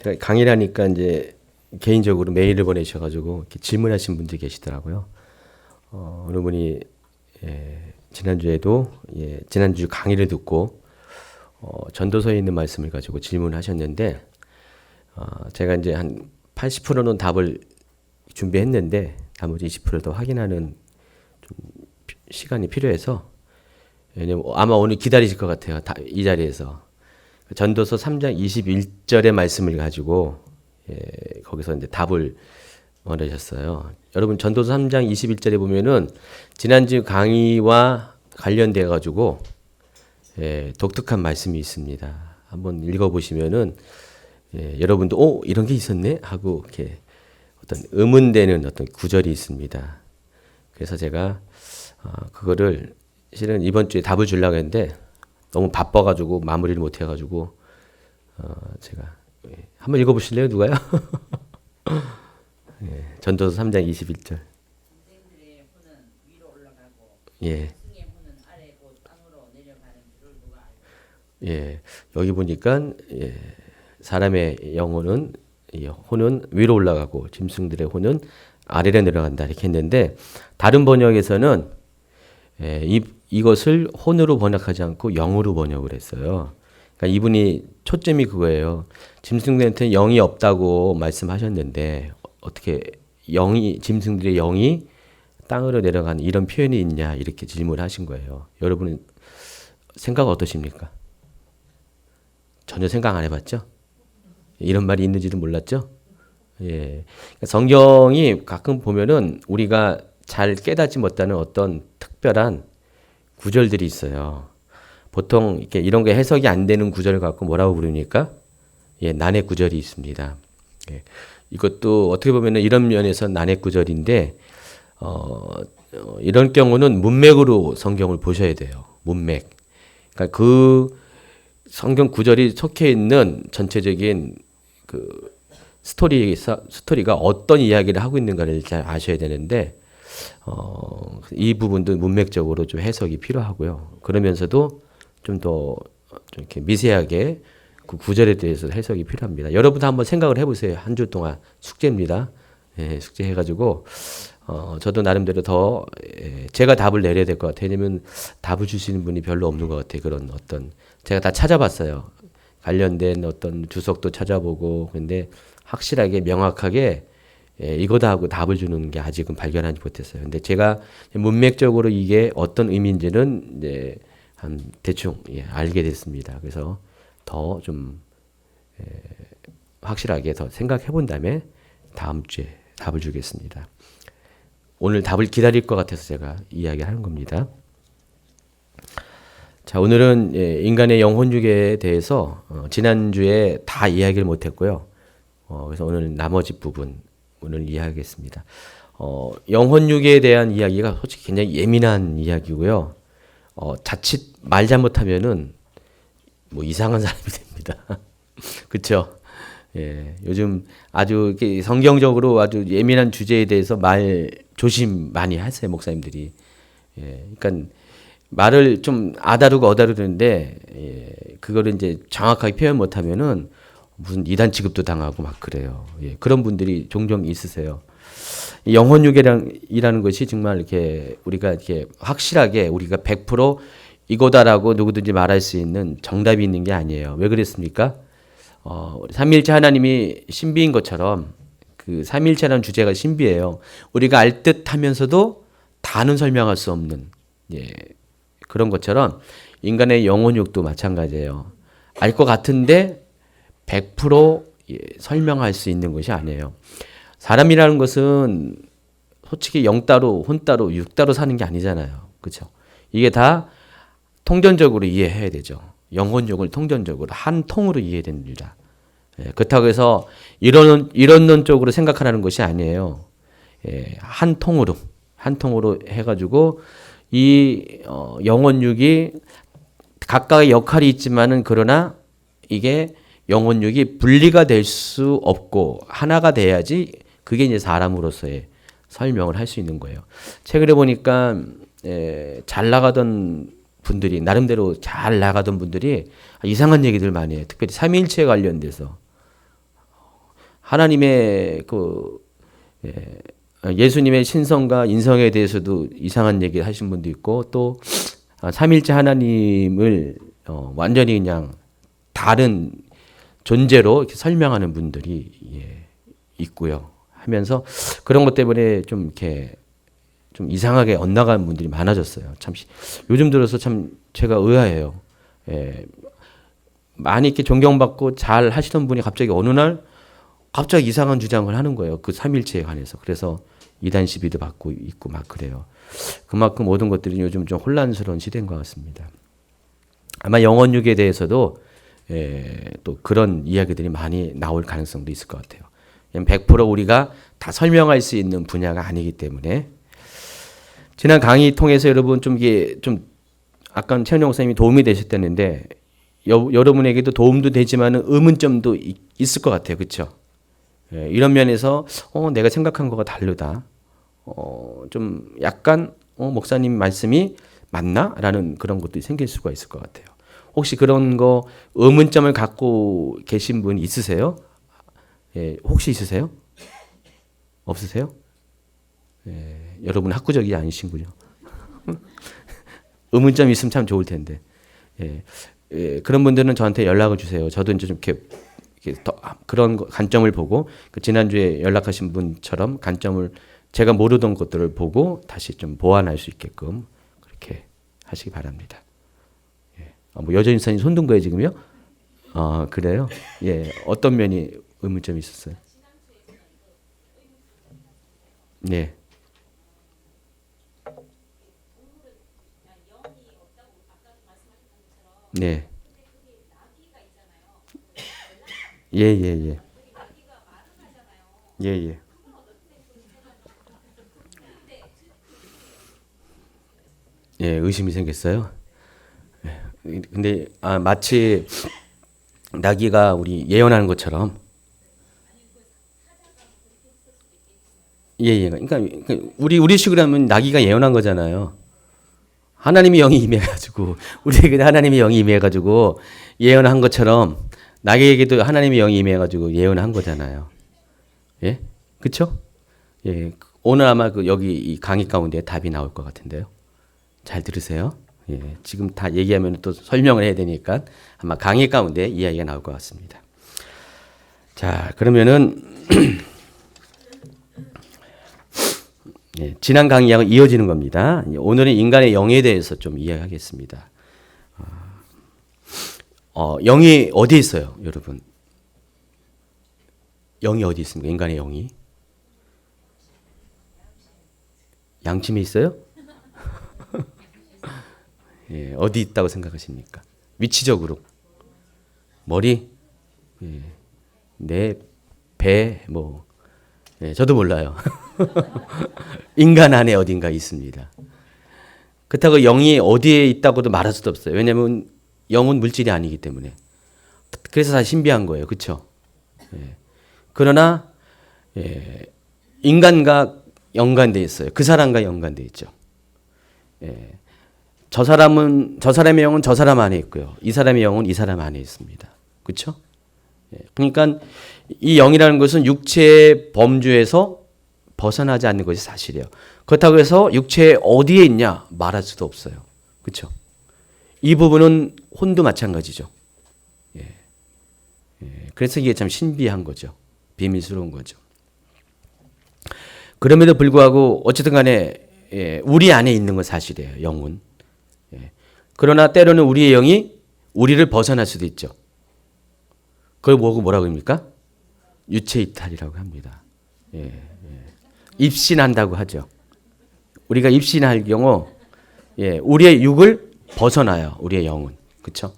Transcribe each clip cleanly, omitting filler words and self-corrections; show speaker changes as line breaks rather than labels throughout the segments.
제가 강의를 하니까 이제 개인적으로 메일을 보내셔가지고 이렇게 질문하신 분들이 계시더라고요. 어느 분이 지난주에도 지난주 강의를 듣고 전도서에 있는 말씀을 가지고 질문하셨는데 제가 이제 한 80%는 답을 준비했는데 나머지 20%도 확인하는 좀 시간이 필요해서 왜냐면 아마 오늘 기다리실 것 같아요. 이 자리에서 전도서 3장 21절의 말씀을 가지고 거기서 이제 답을 원하셨어요. 여러분 전도서 3장 21절에 보면은 지난주 강의와 관련돼 가지고 독특한 말씀이 있습니다. 한번 읽어보시면은 여러분도 이런 게 있었네 하고 이렇게 어떤 의문되는 어떤 구절이 있습니다. 그래서 제가 그거를 실은 이번 주에 답을 주려고 했는데 너무 바빠가지고 마무리를 못 해가지고 제가 한번 읽어보실래요, 누가요? 전도서 3장 21절.
인생들의 혼은 위로 올라가고
예.
승의 혼은 아래 곧 땅으로 내려가는 줄을 누가 알고.
예. 여기 보니까 사람의 영혼은 혼은 위로 올라가고 짐승들의 혼은 아래로 내려간다 이렇게 했는데 다른 번역에서는 이것을 혼으로 번역하지 않고 영으로 번역을 했어요. 그러니까 이분이 초점이 그거예요. 짐승들한테는 영이 없다고 말씀하셨는데 어떻게 짐승들의 영이 땅으로 내려가는 이런 표현이 있냐 이렇게 질문하신 거예요. 여러분은 생각 어떠십니까? 전혀 생각 안 해봤죠? 이런 말이 있는지도 몰랐죠? 예. 그러니까 성경이 가끔 보면은 우리가 잘 깨닫지 못하는 어떤 특별한 구절들이 있어요. 보통 이렇게 이런 게 해석이 안 되는 구절을 갖고 뭐라고 부르니까 난해 구절이 있습니다. 이것도 어떻게 보면 이런 면에서 난해 구절인데 이런 경우는 문맥으로 성경을 보셔야 돼요. 문맥. 그러니까 그 성경 구절이 속해 있는 전체적인 그 스토리가 어떤 이야기를 하고 있는가를 잘 아셔야 되는데 이 부분도 문맥적으로 좀 해석이 필요하고요. 그러면서도 좀 더 이렇게 미세하게 그 구절에 대해서 해석이 필요합니다. 여러분도 한번 생각을 해보세요. 한 주 동안 숙제입니다. 숙제해가지고 저도 나름대로 더 제가 답을 내려야 될 것 같아요. 왜냐면 답을 주시는 분이 별로 없는 것 같아요. 그런 어떤 제가 다 찾아봤어요. 관련된 어떤 주석도 찾아보고 근데 확실하게 명확하게 이거다 하고 답을 주는 게 아직은 발견하지 못했어요. 근데 제가 문맥적으로 이게 어떤 의미인지는 이제 한 대충 알게 됐습니다. 그래서 더 좀 확실하게 더 생각해 본 다음에 다음 주에 답을 주겠습니다. 오늘 답을 기다릴 것 같아서 제가 이야기하는 겁니다. 자, 오늘은 인간의 영혼육에 대해서 지난주에 다 이야기를 못했고요. 그래서 오늘 나머지 부분 오늘 이야기하겠습니다. 영혼육에 대한 이야기가 솔직히 굉장히 예민한 이야기고요. 자칫 말 잘못하면은 뭐 이상한 사람이 됩니다. 그렇죠? 요즘 아주 성경적으로 아주 예민한 주제에 대해서 말 조심 많이 하세요, 목사님들이. 그러니까 말을 좀 아다르고 어다르는데 그거를 이제 정확하게 표현 못하면은 무슨 이단 취급도 당하고 막 그래요. 그런 분들이 종종 있으세요. 영혼육이라는 것이 정말 이렇게 우리가 이렇게 확실하게 우리가 100% 이거다라고 누구든지 말할 수 있는 정답이 있는 게 아니에요. 왜 그랬습니까? 삼위일체 하나님이 신비인 것처럼 그 삼위일체라는 주제가 신비해요. 우리가 알 듯하면서도 다는 설명할 수 없는 그런 것처럼 인간의 영혼육도 마찬가지예요. 알 것 같은데 100% 설명할 수 있는 것이 아니에요. 사람이라는 것은 솔직히 영 따로 혼 따로 육 따로 사는 게 아니잖아요. 그렇죠? 이게 다 통전적으로 이해해야 되죠. 영혼육을 통전적으로 한 통으로 이해됩니다. 그렇다고 해서 이론론적으로 생각하라는 것이 아니에요. 한 통으로 해가지고 이 영혼육이 각각의 역할이 있지만은 그러나 이게 영혼육이 분리가 될 수 없고 하나가 돼야지 그게 이제 사람으로서의 설명을 할 수 있는 거예요. 최근에 보니까 잘 나가던 분들이 나름대로 잘 나가던 분들이 이상한 얘기들 많이 해요. 특별히 삼위일체에 관련돼서 하나님의 예수님의 신성과 인성에 대해서도 이상한 얘기를 하신 분도 있고 또 삼일째 하나님을 완전히 그냥 다른 존재로 이렇게 설명하는 분들이 있고요. 하면서 그런 것 때문에 좀 이렇게 좀 이상하게 엇나가는 분들이 많아졌어요. 참 요즘 들어서 참 제가 의아해요. 많이 이렇게 존경받고 잘 하시던 분이 갑자기 어느 날 갑자기 이상한 주장을 하는 거예요. 그 삼일체에 관해서. 그래서 이단 시비도 받고 있고 막 그래요. 그만큼 모든 것들이 요즘 좀 혼란스러운 시대인 것 같습니다. 아마 영원육에 대해서도 또 그런 이야기들이 많이 나올 가능성도 있을 것 같아요. 100% 우리가 다 설명할 수 있는 분야가 아니기 때문에 지난 강의 통해서 여러분 좀 이게 좀 아까 최은영 선생님이 도움이 되셨다는데 여러분에게도 도움도 되지만은 의문점도 있을 것 같아요. 그렇죠? 이런 면에서 내가 생각한 거가 다르다. 좀 약간 목사님 말씀이 맞나라는 그런 것도 생길 수가 있을 것 같아요. 혹시 그런 거 의문점을 갖고 계신 분 있으세요? 혹시 있으세요? 없으세요? 여러분 학구적이 아니신군요. 의문점 있으면 참 좋을 텐데. 그런 분들은 저한테 연락을 주세요. 저도 이제 좀 이렇게 더 그런 관점을 보고 그 지난주에 연락하신 분처럼 관점을 제가 모르던 것들을 보고 다시 좀 보완할 수 있게끔 그렇게 하시기 바랍니다. 뭐 여전히 손 든 거예요 지금요? 그래요? 어떤 면이 의문점이 있었어요? 네. 네. 예. 예. 의심이 생겼어요. 근데 마치 나귀가 우리 예언하는 것처럼 그러니까 우리식으로 하면 나귀가 예언한 거잖아요. 하나님의 영이 임해가지고 우리에게 하나님의 영이 임해가지고 예언한 것처럼 나에게도 하나님의 영이 임해가지고 예언한 거잖아요. 예, 그렇죠? 오늘 아마 여기 이 강의 가운데 답이 나올 것 같은데요. 잘 들으세요. 지금 다 얘기하면 또 설명을 해야 되니까 아마 강의 가운데 이야기가 나올 것 같습니다. 자, 그러면은 지난 강의하고 이어지는 겁니다. 오늘은 인간의 영에 대해서 좀 이야기하겠습니다. 영이 어디에 있어요, 여러분? 영이 어디 있습니까? 인간의 영이? 양심에 있어요? 어디 있다고 생각하십니까? 위치적으로. 머리? 내 배? 저도 몰라요. 인간 안에 어딘가 있습니다. 그렇다고 영이 어디에 있다고도 말할 수도 없어요. 왜냐하면 영은 물질이 아니기 때문에. 그래서 다 신비한 거예요. 그렇죠? 그러나 인간과 연관되어 있어요. 그 사람과 연관되어 있죠. 저 사람의 영은 저 사람 안에 있고요. 이 사람의 영은 이 사람 안에 있습니다. 그렇죠? 그러니까 이 영이라는 것은 육체의 범주에서 벗어나지 않는 것이 사실이에요. 그렇다고 해서 육체에 어디에 있냐 말할 수도 없어요. 그렇죠? 이 부분은 혼도 마찬가지죠. 그래서 이게 참 신비한 거죠. 비밀스러운 거죠. 그럼에도 불구하고 어쨌든 간에 우리 안에 있는 건 사실이에요. 영은. 그러나 때로는 우리의 영이 우리를 벗어날 수도 있죠. 그걸 뭐라고 합니까? 유체이탈이라고 합니다. 입신한다고 하죠. 우리가 입신할 경우 우리의 육을 벗어나요. 우리의 영은. 그렇죠?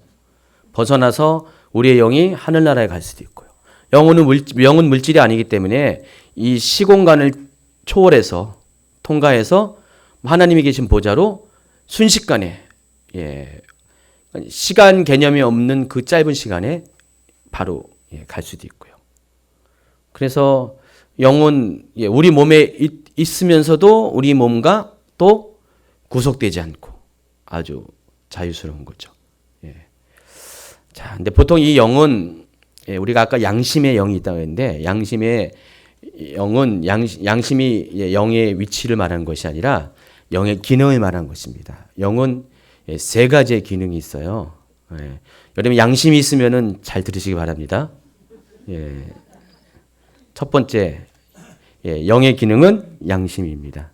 벗어나서 우리의 영이 하늘나라에 갈 수도 있고요. 영은 물질이 아니기 때문에 이 시공간을 초월해서 통과해서 하나님이 계신 보좌로 순식간에 시간 개념이 없는 그 짧은 시간에 바로 갈 수도 있고요. 그래서 영은 우리 몸에 있으면서도 우리 몸과 또 구속되지 않고 아주 자유스러운 거죠. 자, 근데 보통 이 영은 예, 우리가 아까 양심의 영이 있다고 했는데 양심의 영은 양심이 예, 영의 위치를 말하는 것이 아니라 영의 기능을 말하는 것입니다. 영은 예, 세 가지의 기능이 있어요. 예, 여러분 양심이 있으면은 잘 들으시기 바랍니다. 예, 첫 번째 예, 영의 기능은 양심입니다.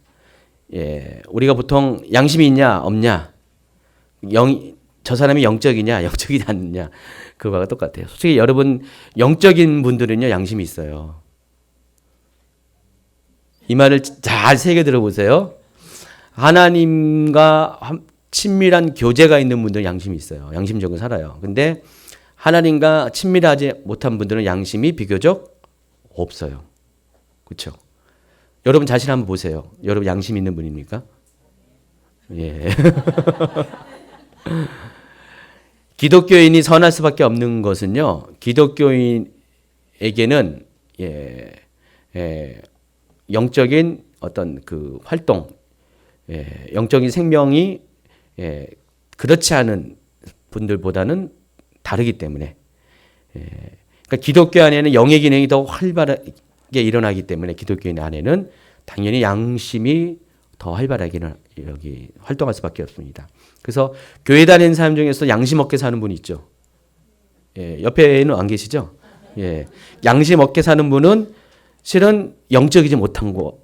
예, 우리가 보통 양심이 있냐 없냐, 저 사람이 영적이냐 영적이지 않느냐 그거와 똑같아요. 솔직히 여러분 영적인 분들은요 양심이 있어요. 이 말을 잘 새겨 들어보세요. 하나님과 친밀한 교제가 있는 분들은 양심이 있어요. 양심적으로 살아요. 근데 하나님과 친밀하지 못한 분들은 양심이 비교적 없어요. 그렇죠? 여러분 자신 한번 보세요. 여러분 양심 있는 분입니까? 예. 기독교인이 선할 수밖에 없는 것은요. 기독교인에게는 영적인 어떤 그 활동, 영적인 생명이 그렇지 않은 분들보다는 다르기 때문에, 그러니까 기독교 안에는 영의 기능이 더 활발하게 일어나기 때문에 기독교인 안에는 당연히 양심이 더 활발하게 여기 활동할 수밖에 없습니다. 그래서 교회 다니는 사람 중에서 양심 없게 사는 분이 있죠. 예, 옆에는 안 계시죠? 예, 양심 없게 사는 분은 실은 영적이지 못한 거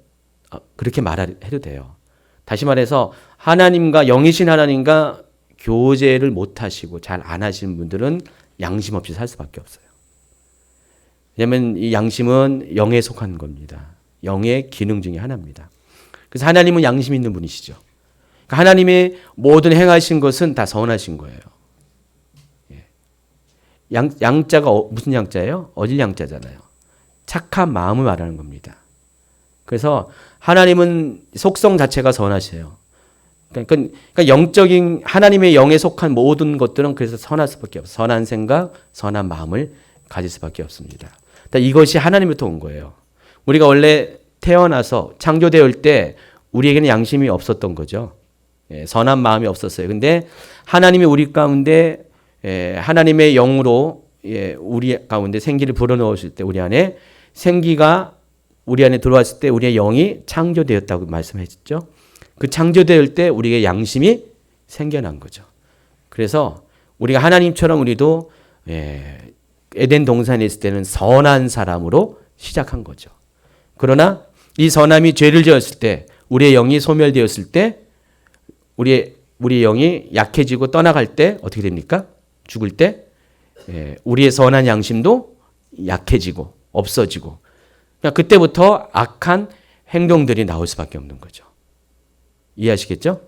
그렇게 말해도 돼요. 다시 말해서 하나님과 영이신 하나님과 교제를 못 하시고 잘 안 하시는 분들은 양심 없이 살 수밖에 없어요. 왜냐하면 이 양심은 영에 속한 겁니다. 영의 기능 중에 하나입니다. 그래서 하나님은 양심 있는 분이시죠. 그러니까 하나님의 모든 행하신 것은 다 선하신 거예요. 양자가 무슨 양자예요? 어질 양자잖아요. 착한 마음을 말하는 겁니다. 그래서 하나님은 속성 자체가 선하세요. 그러니까 영적인 하나님의 영에 속한 모든 것들은 그래서 선할 수밖에 없어요. 선한 생각, 선한 마음을 가질 수밖에 없습니다. 그러니까 이것이 하나님부터 온 거예요. 우리가 원래 태어나서 창조되었을 때 우리에게는 양심이 없었던 거죠. 선한 마음이 없었어요. 근데 하나님이 우리 가운데 하나님의 영으로 우리 가운데 생기를 불어넣으실 때 우리 안에 생기가 우리 안에 들어왔을 때 우리의 영이 창조되었다고 말씀하셨죠. 그 창조될 때 우리의 양심이 생겨난 거죠. 그래서 우리가 하나님처럼 우리도 에덴 동산에 있을 때는 선한 사람으로 시작한 거죠. 그러나 이 선함이 죄를 지었을 때 우리의 영이 소멸되었을 때 우리의 영이 약해지고 떠나갈 때 어떻게 됩니까? 죽을 때 우리의 선한 양심도 약해지고 없어지고 그러니까 그때부터 악한 행동들이 나올 수밖에 없는 거죠. 이해하시겠죠?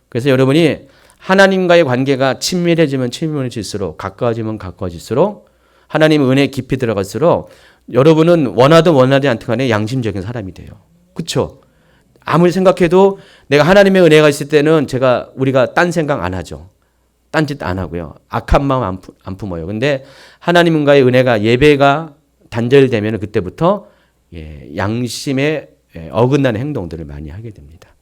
그래서 여러분이 하나님과의 관계가 친밀해지면 친밀해질수록 가까워지면 가까워질수록 하나님의 은혜에 깊이 들어갈수록 여러분은 원하든 원하지 않든 간에 양심적인 사람이 돼요. 그렇죠? 아무리 생각해도 내가 하나님의 은혜가 있을 때는 우리가 딴 생각 안 하죠. 딴 짓 안 하고요. 악한 마음 안 품어요. 근데 하나님과의 은혜가 예배가 단절되면 그때부터 양심에 어긋나는 행동들을 많이 하게 됩니다.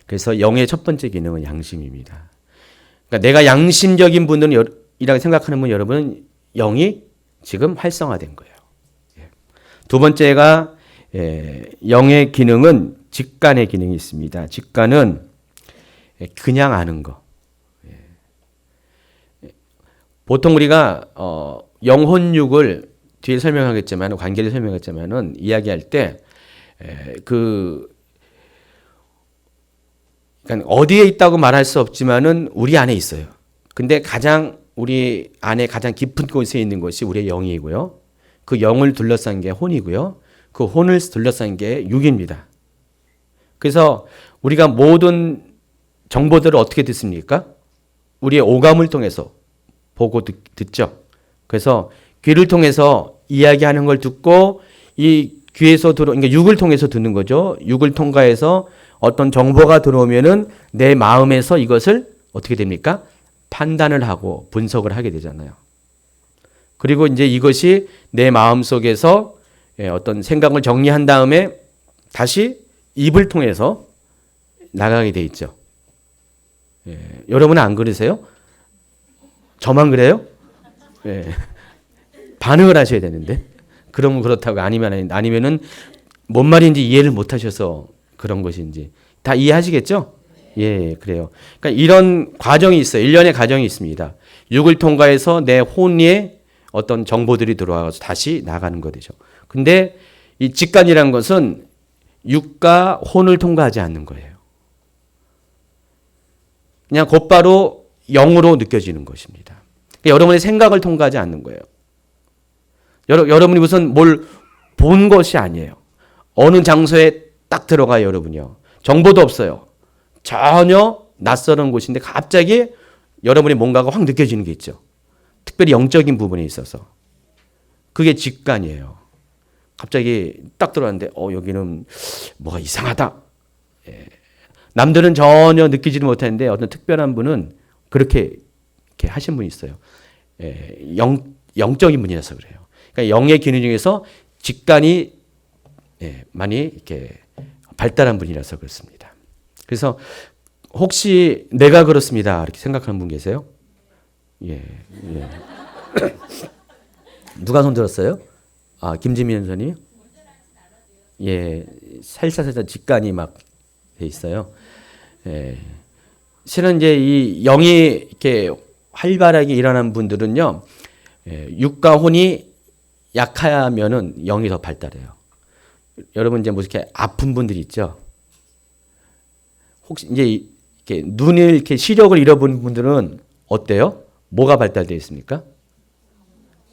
그래서 영의 첫 번째 기능은 양심입니다. 그러니까 내가 양심적인 분들이라고 생각하는 분 여러분은 영이 지금 활성화된 거예요. 두 번째가 영의 기능은 직관의 기능이 있습니다. 직관은 그냥 아는 거. 보통 우리가 영혼육을 뒤에 설명하겠지만 관계를 설명하겠지만은 이야기할 때 그러니까 어디에 있다고 말할 수 없지만은 우리 안에 있어요. 근데 우리 안에 가장 깊은 곳에 있는 것이 우리의 영이고요. 그 영을 둘러싼 게 혼이고요. 그 혼을 둘러싼 게 육입니다. 그래서 우리가 모든 정보들을 어떻게 듣습니까? 우리의 오감을 통해서 보고 듣죠. 그래서 귀를 통해서 이야기하는 걸 듣고 이 귀에서 그러니까 육을 통해서 듣는 거죠. 육을 통과해서 어떤 정보가 들어오면은 내 마음에서 이것을 어떻게 됩니까? 판단을 하고 분석을 하게 되잖아요. 그리고 이제 이것이 내 마음 속에서 어떤 생각을 정리한 다음에 다시 입을 통해서 나가게 돼 있죠. 여러분은 안 그러세요? 저만 그래요? 반응을 하셔야 되는데 그러면 그렇다고 아니면은 뭔 말인지 이해를 못 하셔서 그런 것인지 다 이해하시겠죠? 예, 그래요. 그러니까 이런 과정이 있어요. 일련의 과정이 있습니다. 육을 통과해서 내 혼에 어떤 정보들이 들어와서 다시 나가는 거죠. 근데 이 직관이라는 것은 육과 혼을 통과하지 않는 거예요. 그냥 곧바로 영으로 느껴지는 것입니다. 그러니까 여러분의 생각을 통과하지 않는 거예요. 여러분이 무슨 뭘 본 것이 아니에요. 어느 장소에 딱 들어가요, 여러분이요. 정보도 없어요. 전혀 낯설은 곳인데 갑자기 여러분이 뭔가가 확 느껴지는 게 있죠. 특별히 영적인 부분에 있어서. 그게 직관이에요. 갑자기 딱 들어왔는데 여기는 뭐가 이상하다. 예. 남들은 전혀 느끼지도 못하는데 어떤 특별한 분은 그렇게 이렇게 하신 분이 있어요. 예. 영적인 분이라서 그래요. 그러니까 영의 기능 중에서 직관이 많이 이렇게 발달한 분이라서 그렇습니다. 그래서 혹시 내가 그렇습니다 이렇게 생각하는 분 계세요? 예. 누가 손 들었어요? 김지민 선생님? 예, 살살 직관이 막 돼 있어요. 예. 실은 이제 이 영이 이렇게 활발하게 일어나는 분들은요, 육과 혼이 약하면은 영이 더 발달해요. 여러분 이제 뭐 이렇게 아픈 분들이 있죠. 혹시 이제 이렇게 눈을 이렇게 시력을 잃어버린 분들은 어때요? 뭐가 발달되어 있습니까?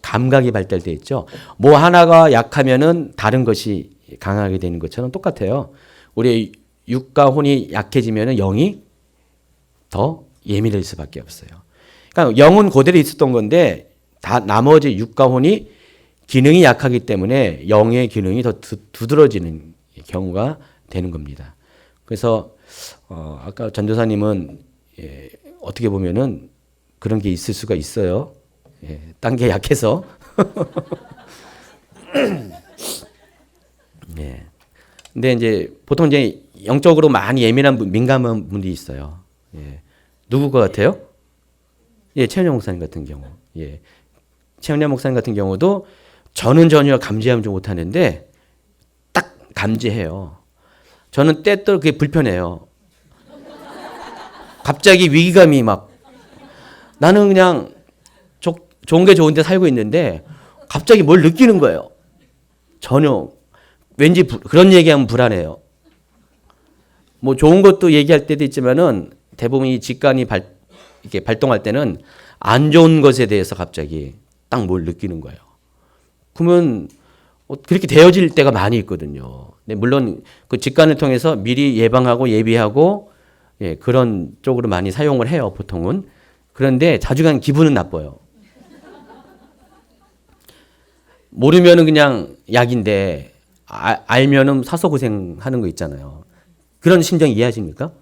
감각이 발달되어 있죠. 뭐 하나가 약하면은 다른 것이 강하게 되는 것처럼 똑같아요. 우리 육과 혼이 약해지면은 영이 더 예민해질 수밖에 없어요. 그러니까 영은 그대로 있었던 건데 다 나머지 육과 혼이 기능이 약하기 때문에 영의 기능이 더 두드러지는 경우가 되는 겁니다. 그래서 아까 전도사님은 어떻게 보면은 그런 게 있을 수가 있어요. 딴 게 약해서. 네. 근데 이제 보통 이제 영적으로 많이 예민한 민감한 분들이 있어요. 누구 것 같아요? 최은영 목사님 같은 경우. 최은영 목사님 같은 경우도 저는 전혀 감지하지 못하는데 딱 감지해요. 저는 때때로 그게 불편해요. 갑자기 위기감이 막 나는 그냥 좋은 게 좋은데 살고 있는데 갑자기 뭘 느끼는 거예요. 전혀 왠지 그런 얘기하면 불안해요. 뭐 좋은 것도 얘기할 때도 있지만은 대부분 이 직관이 이렇게 발동할 때는 안 좋은 것에 대해서 갑자기 딱 뭘 느끼는 거예요. 그러면 그렇게 되어질 때가 많이 있거든요. 근데 물론 그 직관을 통해서 미리 예방하고 예비하고 그런 쪽으로 많이 사용을 해요, 보통은. 그런데 자주 가면 기분은 나빠요. 모르면은 그냥 약인데 알면은 사서 고생하는 거 있잖아요. 그런 심정 이해하십니까?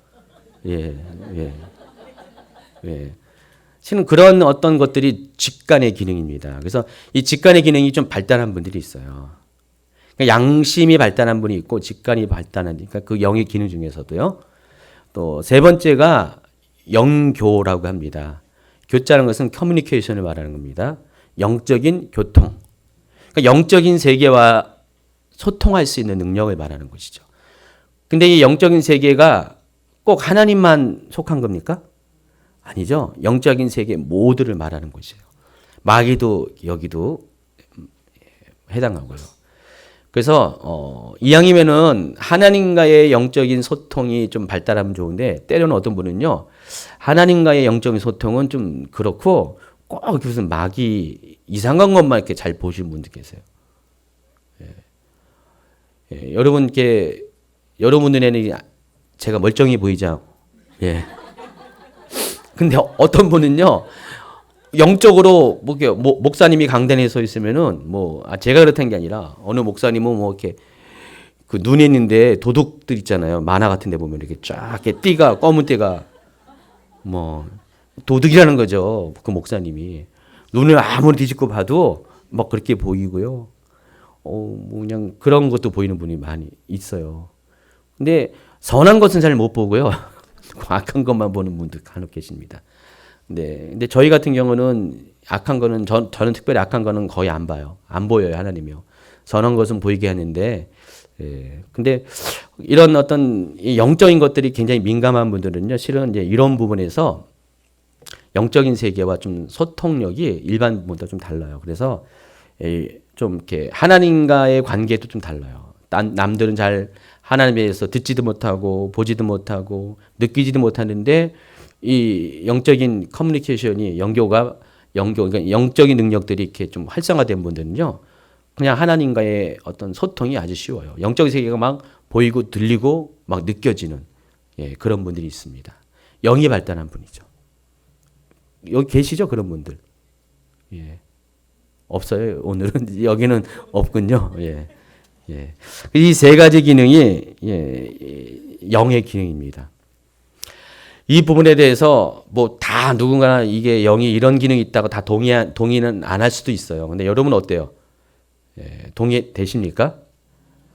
예. 실은 그런 어떤 것들이 직관의 기능입니다. 그래서 이 직관의 기능이 좀 발달한 분들이 있어요. 그러니까 양심이 발달한 분이 있고 직관이 발달하니까 그 영의 기능 중에서도요. 또 세 번째가 영교라고 합니다. 교자라는 것은 커뮤니케이션을 말하는 겁니다. 영적인 교통. 그러니까 영적인 세계와 소통할 수 있는 능력을 말하는 것이죠. 근데 이 영적인 세계가 꼭 하나님만 속한 겁니까? 아니죠. 영적인 세계 모두를 말하는 것이에요. 마귀도 여기도 해당하고요. 그래서 이왕이면은 하나님과의 영적인 소통이 좀 발달하면 좋은데 때로는 어떤 분은요. 하나님과의 영적인 소통은 좀 그렇고 꼭 무슨 마귀 이상한 것만 이렇게 잘 보시는 분들 계세요. 여러분께 여러분 눈에는 제가 멀쩡히 보이죠. 근데 어떤 분은요. 영적으로 목사님이 강단에 서 있으면은 제가 그렇다는 게 아니라 어느 목사님은 이렇게 그 눈에 있는데 도둑들 있잖아요. 만화 같은 데 보면 이렇게 쫙 이렇게 띠가 검은 띠가 도둑이라는 거죠. 그 목사님이 눈을 아무리 뒤집고 봐도 막 그렇게 보이고요. 그냥 그런 것도 보이는 분이 많이 있어요. 근데 선한 것은 잘 못 보고요. 악한 것만 보는 분들 간혹 계십니다. 근데 저희 같은 경우는 악한 거는 저는 특별히 악한 거는 거의 안 봐요. 안 보여요 하나님이요. 선한 것은 보이게 하는데 근데 이런 어떤 이 영적인 것들이 굉장히 민감한 분들은요 실은 이제 이런 부분에서 영적인 세계와 좀 소통력이 일반 분보다 좀 달라요. 그래서 좀 이렇게 하나님과의 관계도 좀 달라요. 남들은 잘 하나님에 대해서 듣지도 못하고 보지도 못하고 느끼지도 못하는데 이 영적인 커뮤니케이션이 그러니까 영적인 능력들이 이렇게 좀 활성화된 분들은요. 그냥 하나님과의 어떤 소통이 아주 쉬워요. 영적인 세계가 막 보이고 들리고 막 느껴지는 그런 분들이 있습니다. 영이 발달한 분이죠. 여기 계시죠? 그런 분들. 없어요. 오늘은 여기는 없군요. 이 세 가지 기능이 영의 기능입니다. 이 부분에 대해서 뭐 다 누군가나 이게 영이 이런 기능이 있다고 다 동의는 안 할 수도 있어요. 근데 여러분 어때요? 동의 되십니까?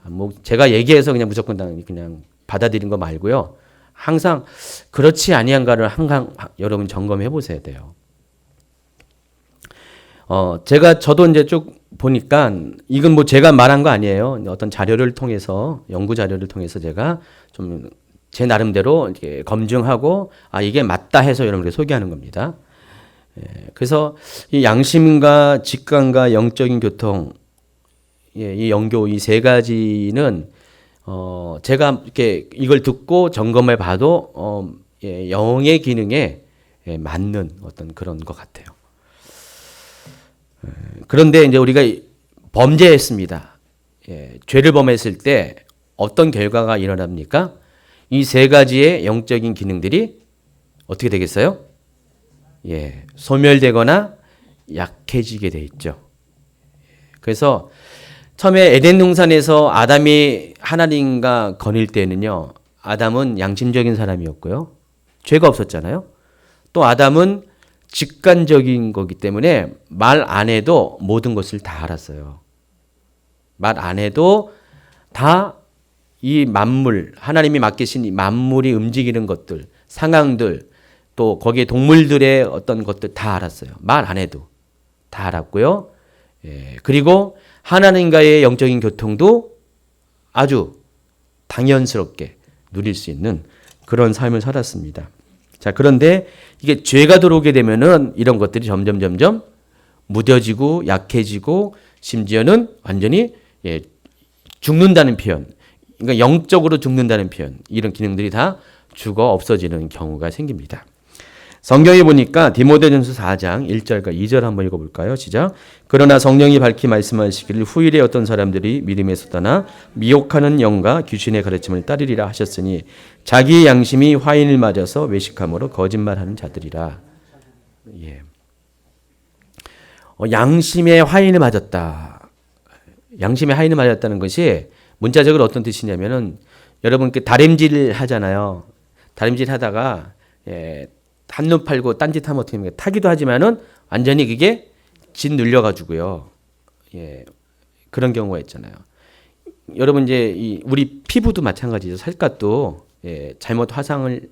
뭐 제가 얘기해서 그냥 무조건 그냥 받아들인 거 말고요. 항상 그렇지 아니한가를 항상 여러분 점검해 보셔야 돼요. 저도 이제 쭉 보니까 이건 뭐 제가 말한 거 아니에요. 어떤 자료를 통해서 연구 자료를 통해서 제가 좀 제 나름대로 이렇게 검증하고 이게 맞다 해서 여러분께 소개하는 겁니다. 그래서 이 양심과 직관과 영적인 교통 이 영교 이 세 가지는 제가 이렇게 이걸 듣고 점검해 봐도 영의 기능에 맞는 어떤 그런 것 같아요. 그런데 이제 우리가 범죄했습니다. 죄를 범했을 때 어떤 결과가 일어납니까? 이 세 가지의 영적인 기능들이 어떻게 되겠어요? 소멸되거나 약해지게 돼 있죠. 그래서 처음에 에덴 동산에서 아담이 하나님과 거닐 때는요. 아담은 양심적인 사람이었고요. 죄가 없었잖아요. 또 아담은 직관적인 거기 때문에 말 안 해도 모든 것을 다 알았어요. 말 안 해도 다 이 만물, 하나님이 맡기신 이 만물이 움직이는 것들, 상황들, 또 거기에 동물들의 어떤 것들 다 알았어요. 말 안 해도 다 알았고요. 그리고 하나님과의 영적인 교통도 아주 당연스럽게 누릴 수 있는 그런 삶을 살았습니다. 자, 그런데 이게 죄가 들어오게 되면은 이런 것들이 점점 무뎌지고 약해지고 심지어는 완전히 죽는다는 표현. 그러니까 영적으로 죽는다는 표현. 이런 기능들이 다 죽어 없어지는 경우가 생깁니다. 성경에 보니까 디모데전서 4장 1절과 2절 한번 읽어볼까요? 시작. 그러나 성령이 밝히 말씀하시기를 후일에 어떤 사람들이 믿음에서 떠나 미혹하는 영과 귀신의 가르침을 따르리라 하셨으니 자기의 양심이 화인을 맞아서 외식함으로 거짓말하는 자들이라. 양심의 화인을 맞았다. 양심의 화인을 맞았다는 것이 문자적으로 어떤 뜻이냐면은 여러분 다림질 하잖아요. 다림질 하다가 한눈 팔고 딴짓 하면 어떻게 됩니까? 타기도 하지만은 완전히 그게 짓 눌려가지고요. 그런 경우가 있잖아요. 여러분 이제 우리 피부도 마찬가지죠. 살갗도 잘못 화상을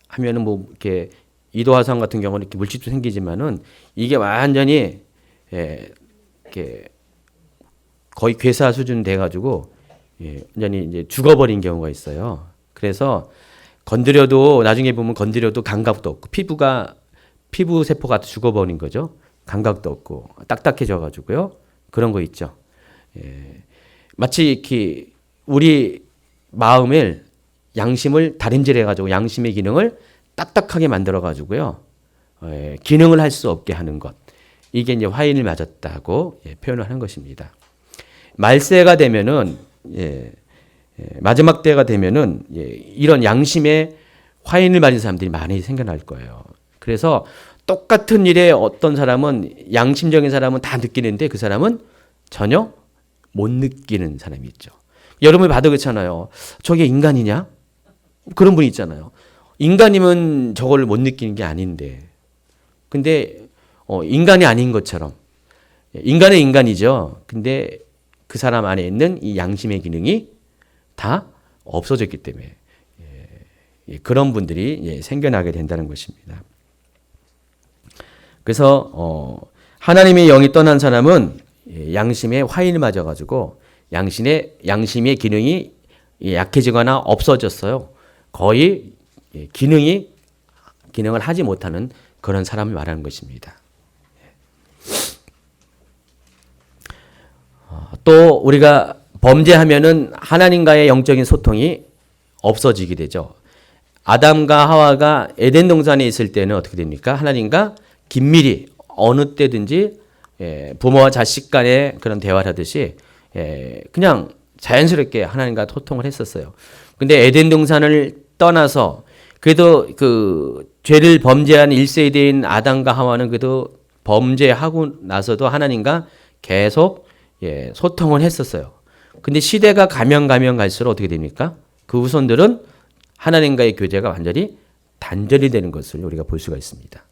하면은 뭐 이렇게 이도 화상 같은 경우는 이렇게 물집도 생기지만은 이게 완전히 이렇게 거의 괴사 수준 돼가지고 완전히 이제 죽어버린 경우가 있어요. 그래서 건드려도 나중에 보면 건드려도 감각도 없고 피부 세포가 죽어버린 거죠. 감각도 없고 딱딱해져 가지고요. 그런 거 있죠. 마치 이렇게 우리 마음을 양심을 다림질해 가지고 양심의 기능을 딱딱하게 만들어 가지고요. 기능을 할 수 없게 하는 것. 이게 이제 화인을 맞았다고 표현을 하는 것입니다. 말세가 되면은 마지막 때가 되면은 이런 양심의 화인을 맞은 사람들이 많이 생겨날 거예요. 그래서 똑같은 일에 어떤 사람은 양심적인 사람은 다 느끼는데 그 사람은 전혀 못 느끼는 사람이 있죠. 여러분이 봐도 그렇잖아요. 저게 인간이냐? 그런 분이 있잖아요. 인간이면 저걸 못 느끼는 게 아닌데. 근데 인간이 아닌 것처럼. 인간은 인간이죠. 근데 그 사람 안에 있는 이 양심의 기능이 다 없어졌기 때문에 그런 분들이 생겨나게 된다는 것입니다. 그래서 하나님의 영이 떠난 사람은 양심에 화인을 맞아가지고 양심의 기능이 약해지거나 없어졌어요. 거의 기능을 하지 못하는 그런 사람을 말하는 것입니다. 또 우리가 범죄하면은 하나님과의 영적인 소통이 없어지게 되죠. 아담과 하와가 에덴 동산에 있을 때는 어떻게 됩니까? 하나님과 긴밀히 어느 때든지 부모와 자식 간의 그런 대화를 하듯이 그냥 자연스럽게 하나님과 소통을 했었어요. 근데 에덴 동산을 떠나서 그래도 그 죄를 범죄한 1세대인 아담과 하와는 그래도 범죄하고 나서도 하나님과 계속 소통을 했었어요. 근데 시대가 가면 갈수록 어떻게 됩니까? 그 후손들은 하나님과의 교제가 완전히 단절이 되는 것을 우리가 볼 수가 있습니다.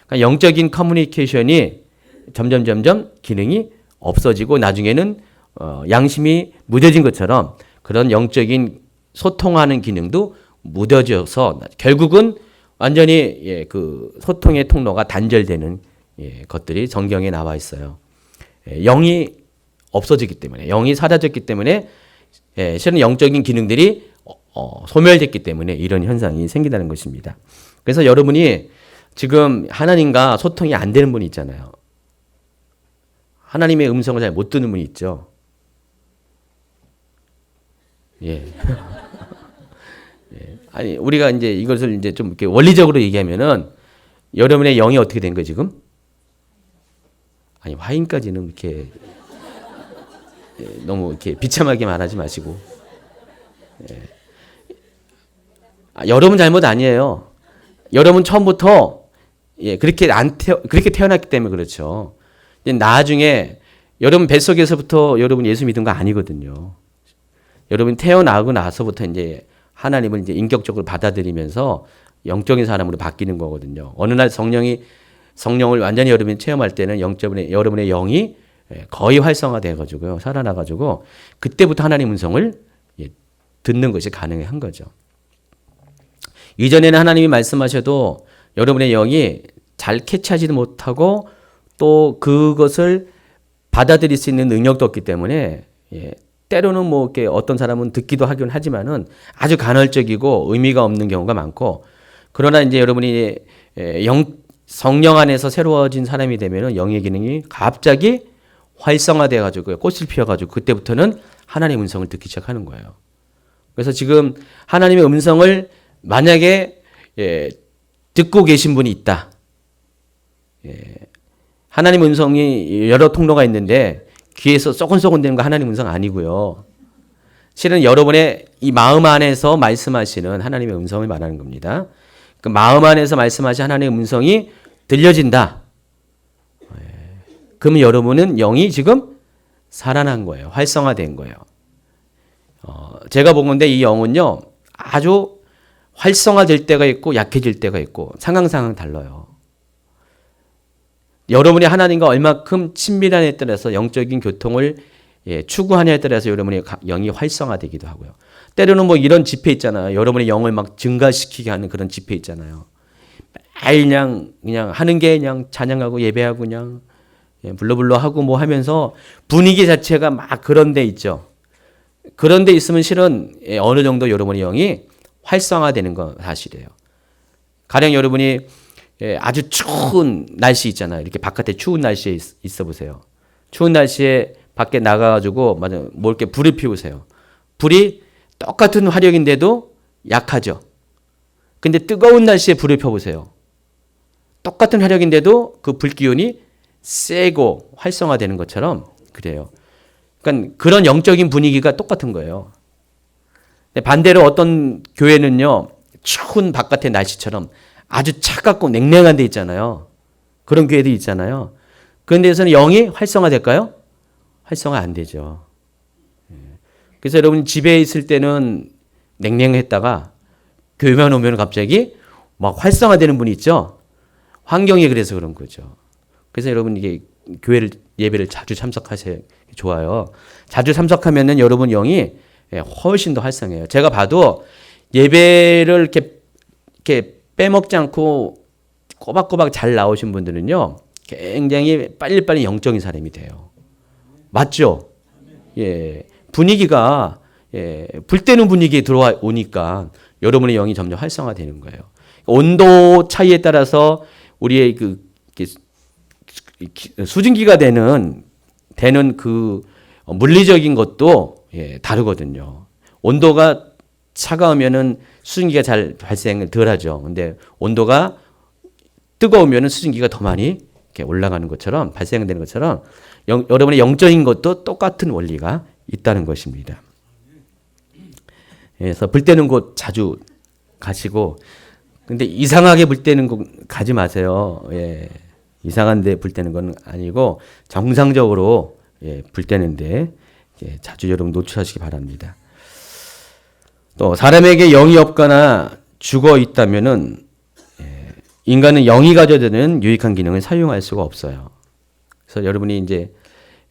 그러니까 영적인 커뮤니케이션이 점점 기능이 없어지고 나중에는 양심이 무뎌진 것처럼 그런 영적인 소통하는 기능도 무뎌져서 결국은 완전히 그 소통의 통로가 단절되는 것들이 성경에 나와 있어요. 영이 없어지기 때문에, 영이 사라졌기 때문에 실은 영적인 기능들이 소멸됐기 때문에 이런 현상이 생긴다는 것입니다. 그래서 여러분이 지금 하나님과 소통이 안 되는 분이 있잖아요. 하나님의 음성을 잘 못 듣는 분이 있죠. 예. 아니, 우리가 이제 이것을 이제 좀 이렇게 원리적으로 얘기하면은 여러분의 영이 어떻게 된 거예요, 지금? 아니, 화인까지는 이렇게 너무 이렇게 비참하게 말하지 마시고. 여러분 잘못 아니에요. 여러분 처음부터 그렇게 태어났기 때문에 그렇죠. 나중에 여러분 뱃속에서부터 여러분 예수 믿은 거 아니거든요. 여러분 태어나고 나서부터 이제 하나님을 이제 인격적으로 받아들이면서 영적인 사람으로 바뀌는 거거든요. 어느 날 성령을 완전히 여러분이 체험할 때는 여러분의 영이 거의 활성화돼 가지고요. 살아나 가지고 그때부터 하나님 음성을 듣는 것이 가능한 거죠. 이전에는 하나님이 말씀하셔도 여러분의 영이 잘 캐치하지도 못하고 또 그것을 받아들일 수 있는 능력도 없기 때문에 때로는 뭐 이렇게 어떤 사람은 듣기도 하긴 하지만은 아주 간헐적이고 의미가 없는 경우가 많고, 그러나 이제 여러분이 성령 안에서 새로워진 사람이 되면은 영의 기능이 갑자기 활성화돼 가지고 꽃을 피워 가지고 그때부터는 하나님의 음성을 듣기 시작하는 거예요. 그래서 지금 하나님의 음성을 만약에 듣고 계신 분이 있다. 하나님 음성이 여러 통로가 있는데 귀에서 쏘곤쏘곤 되는 거 하나님 음성 아니고요. 실은 여러분의 이 마음 안에서 말씀하시는 하나님의 음성을 말하는 겁니다. 그 마음 안에서 말씀하신 하나님의 음성이 들려진다. 그러면 여러분은 영이 지금 살아난 거예요. 활성화된 거예요. 제가 보건대 이 영은요, 아주 활성화될 때가 있고 약해질 때가 있고 상황 달라요. 여러분이 하나님과 얼마큼 친밀하냐에 따라서 영적인 교통을 추구하냐에 따라서 여러분의 영이 활성화되기도 하고요. 때로는 뭐 이런 집회 있잖아요. 여러분의 영을 막 증가시키게 하는 그런 집회 있잖아요. 매일 그냥 하는 게 그냥 찬양하고 예배하고 그냥 불러불러 하고 뭐 하면서 분위기 자체가 막 그런 데 있죠. 그런 데 있으면 실은 어느 정도 여러분의 영이 활성화되는 건 사실이에요. 가령 여러분이 아주 추운 날씨 있잖아요. 이렇게 바깥에 추운 날씨에 있어 보세요. 추운 날씨에 밖에 나가가지고 뭐 이렇게 불을 피우세요. 불이 똑같은 화력인데도 약하죠. 근데 뜨거운 날씨에 불을 펴보세요. 똑같은 화력인데도 그 불 기운이 세고 활성화되는 것처럼 그래요. 그러니까 그런 영적인 분위기가 똑같은 거예요. 반대로 어떤 교회는요, 추운 바깥의 날씨처럼 아주 차갑고 냉랭한 데 있잖아요. 그런 교회도 있잖아요. 그런 데에서는 영이 활성화될까요? 활성화 안 되죠. 그래서 여러분 집에 있을 때는 냉랭했다가 교회만 오면 갑자기 막 활성화되는 분이 있죠. 환경이 그래서 그런 거죠. 그래서 여러분 이게 예배를 자주 참석하세요. 좋아요. 자주 참석하면은 여러분 영이 훨씬 더 활성해요. 제가 봐도 예배를 이렇게 빼먹지 않고 꼬박꼬박 잘 나오신 분들은요, 굉장히 빨리빨리 영적인 사람이 돼요. 맞죠? 예. 분위기가, 예, 불때는 분위기에 들어오니까 여러분의 영이 점점 활성화되는 거예요. 온도 차이에 따라서 우리의 수증기가 되는 그 물리적인 것도, 예, 다르거든요. 온도가 차가우면은 수증기가 잘 발생을 덜 하죠. 근데 온도가 뜨거우면은 수증기가 더 많이 이렇게 올라가는 것처럼 발생되는 것처럼 여러분의 영적인 것도 똑같은 원리가 있다는 것입니다. 그래서 불 때는 곳 자주 가시고, 근데 이상하게 불 때는 곳 가지 마세요. 예. 이상한데 불 때는 건 아니고 정상적으로, 예, 불 때는데, 예, 자주 여러분 노출하시기 바랍니다. 또 사람에게 영이 없거나 죽어 있다면은, 예, 인간은 영이 가져야 되는 유익한 기능을 사용할 수가 없어요. 그래서 여러분이 이제,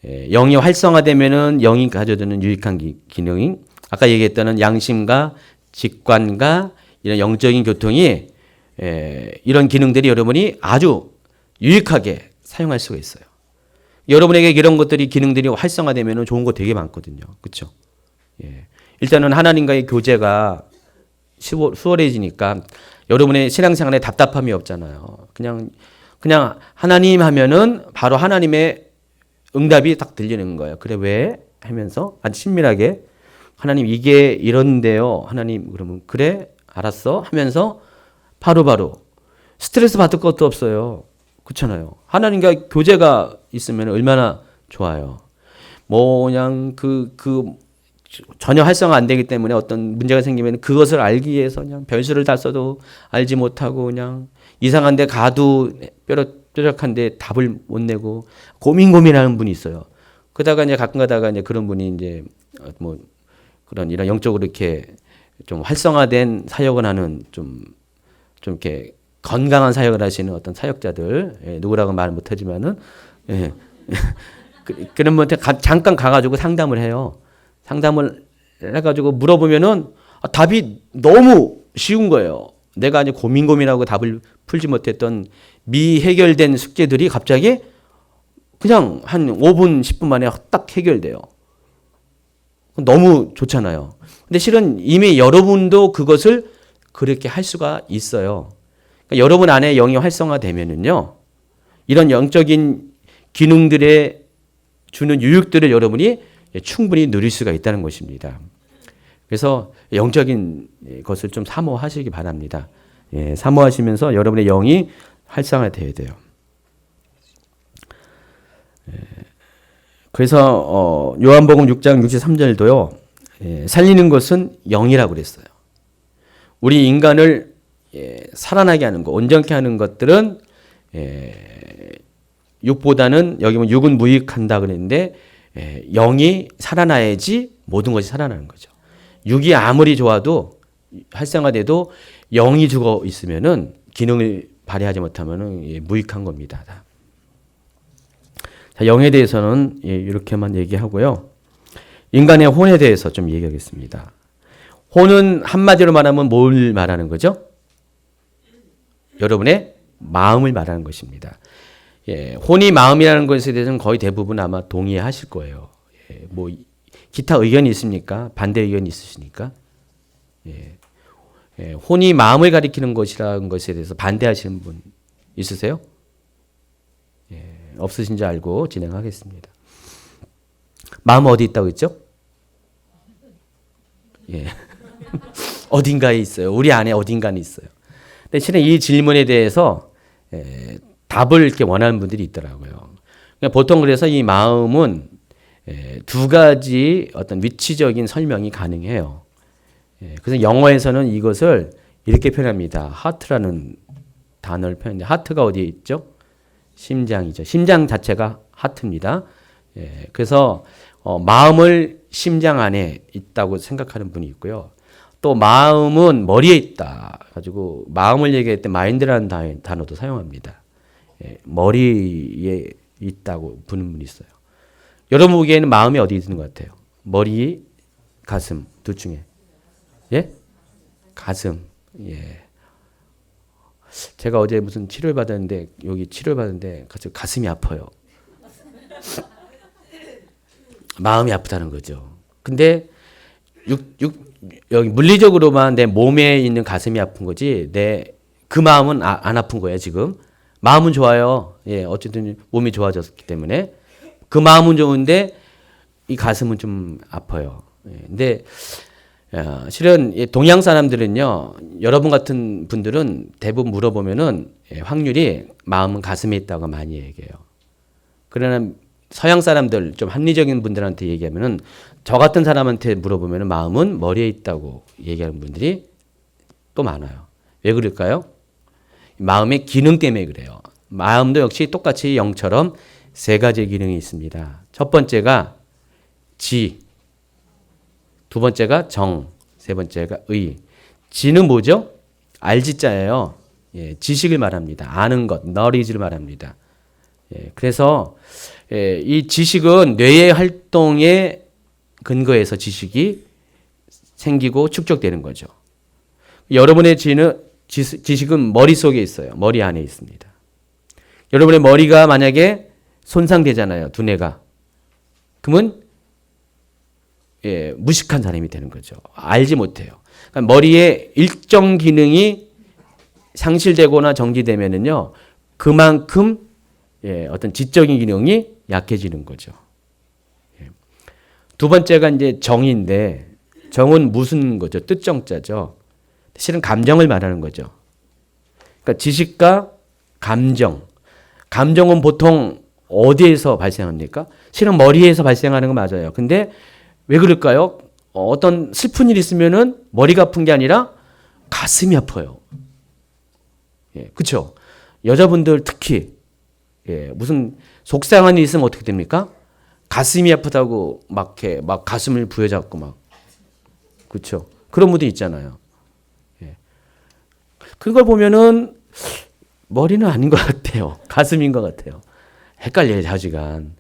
예, 영이 활성화되면은 영이 가져주는 유익한 기능이 아까 얘기했던 양심과 직관과 이런 영적인 교통이, 예, 이런 기능들이 여러분이 아주 유익하게 사용할 수가 있어요. 여러분에게 이런 것들이 기능들이 활성화되면 좋은 거 되게 많거든요. 그렇죠? 예. 일단은 하나님과의 교제가 수월해지니까 여러분의 신앙생활에 답답함이 없잖아요. 그냥 하나님 하면은 바로 하나님의 응답이 딱 들리는 거예요. 그래 왜? 하면서 아주 친밀하게 하나님 이게 이런데요. 하나님 그러면 그래 알았어 하면서 바로바로 스트레스 받을 것도 없어요. 그렇잖아요. 하나님과 교제가 있으면 얼마나 좋아요. 뭐 그냥 전혀 활성화 안 되기 때문에 어떤 문제가 생기면 그것을 알기 위해서 그냥 별수를 다 써도 알지 못하고 그냥 이상한데 가도 뾰족한데 답을 못 내고 고민하는 분이 있어요. 그러다가 이제 가끔 가다가 이제 그런 분이 이제 뭐 그런 이런 영적으로 이렇게 좀 활성화된 사역을 하는 좀 이렇게 건강한 사역을 하시는 어떤 사역자들, 예, 누구라고 말 못하지만은, 예. 그런 분한테 잠깐 가가지고 상담을 해요. 상담을 해가지고 물어보면은 답이 너무 쉬운 거예요. 내가 이제 고민하고 답을 풀지 못했던 미해결된 숙제들이 갑자기 그냥 한 5분, 10분 만에 딱 해결돼요. 너무 좋잖아요. 근데 실은 이미 여러분도 그것을 그렇게 할 수가 있어요. 그러니까 여러분 안에 영이 활성화되면은요, 이런 영적인 기능들에 주는 유익들을 여러분이 충분히 누릴 수가 있다는 것입니다. 그래서 영적인 것을 좀 사모하시기 바랍니다. 예, 사모하시면서 여러분의 영이 활성화되어야 돼요. 예, 그래서 요한복음 6장 63절도요. 예, 살리는 것은 영이라고 그랬어요. 우리 인간을, 예, 살아나게 하는 것, 온전케 하는 것들은, 예, 육보다는 여기 보면 육은 무익한다 그랬는데, 예, 영이 살아나야지 모든 것이 살아나는 거죠. 육이 아무리 좋아도 활성화돼도 영이 죽어 있으면은 기능을 발휘하지 못하면은, 예, 무익한 겁니다. 자, 영에 대해서는, 예, 이렇게만 얘기하고요. 인간의 혼에 대해서 좀 얘기하겠습니다. 혼은 한마디로 말하면 뭘 말하는 거죠? 여러분의 마음을 말하는 것입니다. 예, 혼이 마음이라는 것에 대해서는 거의 대부분 아마 동의하실 거예요. 예, 뭐 기타 의견이 있습니까? 반대 의견이 있으십니까? 예, 예, 혼이 마음을 가리키는 것이라는 것에 대해서 반대하시는 분 있으세요? 예, 없으신 줄 알고 진행하겠습니다. 마음은 어디 있다고 했죠? 예, 어딘가에 있어요. 우리 안에 어딘가에 있어요. 근데 실은 이 질문에 대해서, 예, 답을 이렇게 원하는 분들이 있더라고요. 그러니까 보통 그래서 이 마음은, 예, 두 가지 어떤 위치적인 설명이 가능해요. 예, 그래서 영어에서는 이것을 이렇게 표현합니다. 하트라는 단어를 표현해요. 하트가 어디에 있죠? 심장이죠. 심장 자체가 하트입니다. 예, 그래서 마음을 심장 안에 있다고 생각하는 분이 있고요. 또 마음은 머리에 있다. 가지고 마음을 얘기할 때 마인드라는 단어도 사용합니다. 예, 머리에 있다고 부는 분이 있어요. 여러분 보기에는 마음이 어디 있는 것 같아요? 머리, 가슴 둘 중에, 예? 가슴. 예. 제가 어제 무슨 치료를 받았는데 여기 치료를 받았는데 가슴이 아파요. 마음이 아프다는 거죠. 근데 여기 물리적으로만 내 몸에 있는 가슴이 아픈 거지 그 마음은 안 아픈 거예요 지금. 마음은 좋아요. 예, 어쨌든 몸이 좋아졌기 때문에 그 마음은 좋은데 이 가슴은 좀 아파요. 예, 근데 실은 동양 사람들은요, 여러분 같은 분들은 대부분 물어보면은 확률이 마음은 가슴에 있다고 많이 얘기해요. 그러나 서양 사람들 좀 합리적인 분들한테 얘기하면은 저 같은 사람한테 물어보면은 마음은 머리에 있다고 얘기하는 분들이 또 많아요. 왜 그럴까요? 마음의 기능 때문에 그래요. 마음도 역시 똑같이 영처럼 세 가지 기능이 있습니다. 첫 번째가 지, 두 번째가 정, 세 번째가 의. 지는 뭐죠? 알지자예요. 예, 지식을 말합니다. 아는 것, knowledge를 말합니다. 예, 그래서 이 지식은 뇌의 활동에 근거해서 지식이 생기고 축적되는 거죠. 여러분의 지식은 머릿속에 있어요. 머리 안에 있습니다. 여러분의 머리가 만약에 손상되잖아요. 두뇌가. 그러면 무식한 사람이 되는 거죠. 알지 못해요. 그러니까 머리의 일정 기능이 상실되거나 정지되면은요, 그만큼 어떤 지적인 기능이 약해지는 거죠. 두 번째가 이제 정인데, 정은 무슨 거죠? 뜻정자죠. 실은 감정을 말하는 거죠. 그러니까 지식과 감정. 감정은 보통 어디에서 발생합니까? 실은 머리에서 발생하는 거 맞아요. 근데 왜 그럴까요? 어떤 슬픈 일이 있으면은 머리가 아픈 게 아니라 가슴이 아파요. 예, 그렇죠? 여자분들 특히 무슨 속상한 일이 있으면 어떻게 됩니까? 가슴이 아프다고 막 가슴을 부여잡고 막, 그렇죠? 그런 분들 있잖아요. 예. 그걸 보면은 머리는 아닌 것 같아요. 가슴인 것 같아요. 헷갈려요, 자주간.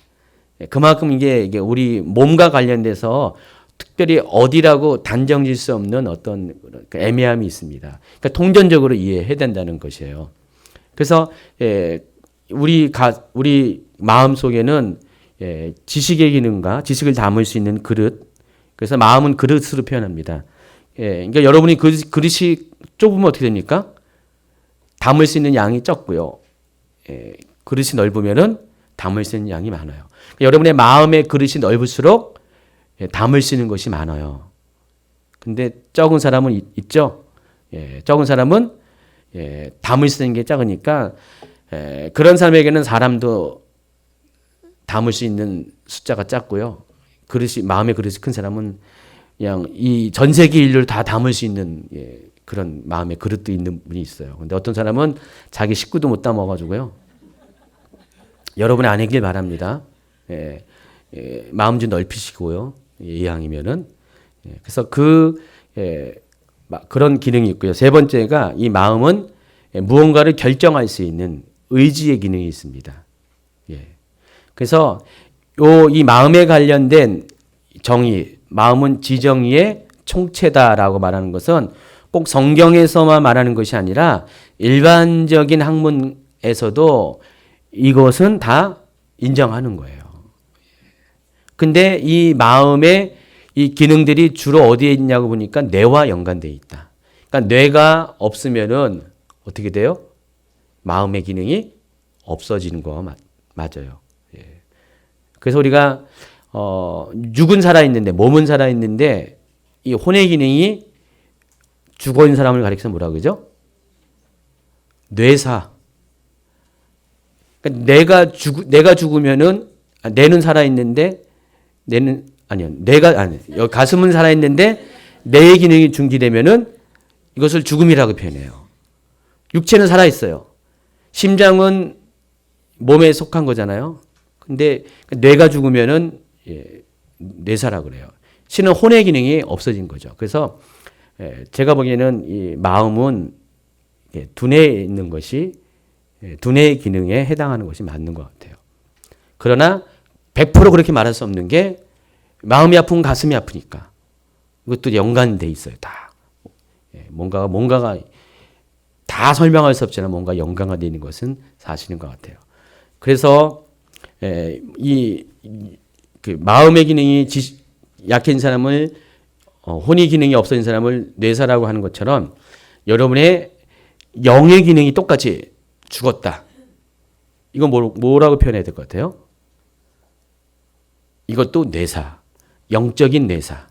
그만큼 이게 우리 몸과 관련돼서 특별히 어디라고 단정 질 수 없는 어떤 애매함이 있습니다. 그러니까 통전적으로 이해해야 된다는 것이에요. 그래서 우리 마음 속에는 지식의 기능과 지식을 담을 수 있는 그릇. 그래서 마음은 그릇으로 표현합니다. 그러니까 여러분이 그릇이 좁으면 어떻게 됩니까? 담을 수 있는 양이 적고요. 그릇이 넓으면은 담을 수 있는 양이 많아요. 여러분의 마음의 그릇이 넓을수록 담을 수 있는 것이 많아요. 근데 적은 사람은 있죠. 적은 사람은 담을 수 있는 게 작으니까 그런 사람에게는 사람도 담을 수 있는 숫자가 작고요. 마음의 그릇이 큰 사람은 그냥 이 전 세계 인류를 다 담을 수 있는 그런 마음의 그릇도 있는 분이 있어요. 근데 어떤 사람은 자기 식구도 못 담아가지고요. 여러분의 아내길 바랍니다. 마음 좀 넓히시고요. 이왕이면은. 그래서 그런 기능이 있고요. 세 번째가 이 마음은 무언가를 결정할 수 있는 의지의 기능이 있습니다. 그래서 이 마음에 관련된 정의, 마음은 지정의의 총체다라고 말하는 것은 꼭 성경에서만 말하는 것이 아니라 일반적인 학문에서도 이것은 다 인정하는 거예요. 근데 이 마음의 이 기능들이 주로 어디에 있냐고 보니까 뇌와 연관되어 있다. 그러니까 뇌가 없으면은 어떻게 돼요? 마음의 기능이 없어지는 거 맞아요. 그래서 우리가 육은 살아있는데 몸은 살아있는데 이 혼의 기능이 죽어 있는 사람을 가리켜서 뭐라 그러죠? 뇌사. 그러니까 내가 죽으면은 뇌는 살아있는데 가슴은 살아있는데 뇌의 기능이 중지되면은 이것을 죽음이라고 표현해요. 육체는 살아있어요. 심장은 몸에 속한 거잖아요. 근데 뇌가 죽으면은 뇌사라고 그래요. 실은 혼의 기능이 없어진 거죠. 그래서 제가 보기에는 이 마음은 두뇌에 있는 것이 두뇌의 기능에 해당하는 것이 맞는 것 같아요. 그러나 100% 그렇게 말할 수 없는 게 마음이 아프면 가슴이 아프니까 이것도 연관돼 있어요. 다 뭔가가 다 다 설명할 수 없지만 뭔가 연관가 되는 것은 사실인 것 같아요. 그래서 그 마음의 기능이 약해진 사람을 혼의 기능이 없어진 사람을 뇌사라고 하는 것처럼 여러분의 영의 기능이 똑같이 죽었다. 이건 뭐라고 표현해야 될 것 같아요? 이것도 뇌사, 영적인 뇌사.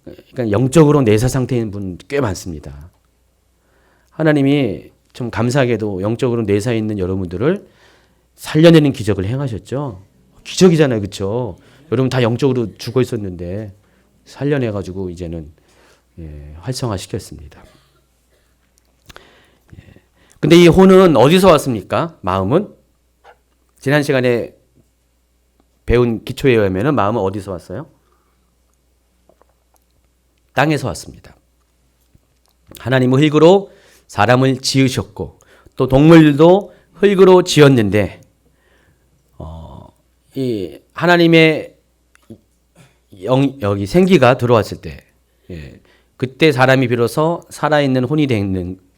그러니까 영적으로 뇌사 상태인 분 꽤 많습니다. 하나님이 좀 감사하게도 영적으로 뇌사에 있는 여러분들을 살려내는 기적을 행하셨죠. 기적이잖아요, 그렇죠? 여러분 다 영적으로 죽어 있었는데 살려내가지고 이제는 활성화시켰습니다. 근데 이 혼은 어디서 왔습니까? 마음은? 지난 시간에 배운 기초에 의하면 마음은 어디서 왔어요? 땅에서 왔습니다. 하나님은 흙으로 사람을 지으셨고 또 동물들도 흙으로 지었는데 이 하나님의 여기 생기가 들어왔을 때 그때 사람이 비로소 살아있는 혼이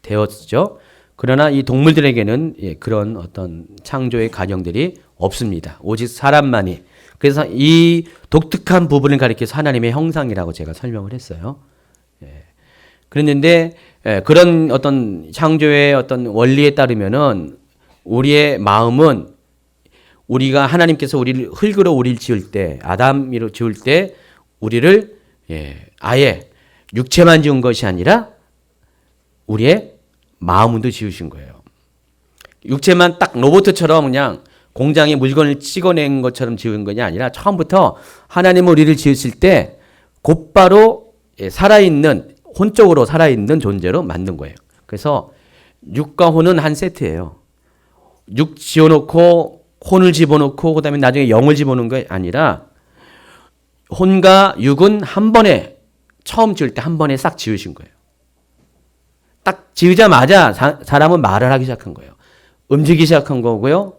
되었죠. 그러나 이 동물들에게는 그런 어떤 창조의 과정들이 없습니다. 오직 사람만이. 그래서 이 독특한 부분을 가리켜서 하나님의 형상이라고 제가 설명을 했어요. 그랬는데 그런 어떤 창조의 어떤 원리에 따르면은 우리의 마음은 우리가 하나님께서 우리를 흙으로 우리를 지을 때 아담으로 지을 때 우리를 아예 육체만 지은 것이 아니라 우리의 마음도 지으신 거예요. 육체만 딱 로봇처럼 그냥 공장에 물건을 찍어낸 것처럼 지은 것이 아니라 처음부터 하나님은 우리를 지으실 때 곧바로 살아있는 혼적으로 살아있는 존재로 만든 거예요. 그래서 육과 혼은 한 세트예요. 육 지어놓고 혼을 집어넣고 그다음에 나중에 영을 집어넣는 게 아니라 혼과 육은 한 번에 처음 지을 때 한 번에 싹 지으신 거예요. 딱 지으자마자 사람은 말을 하기 시작한 거예요. 움직이기 시작한 거고요.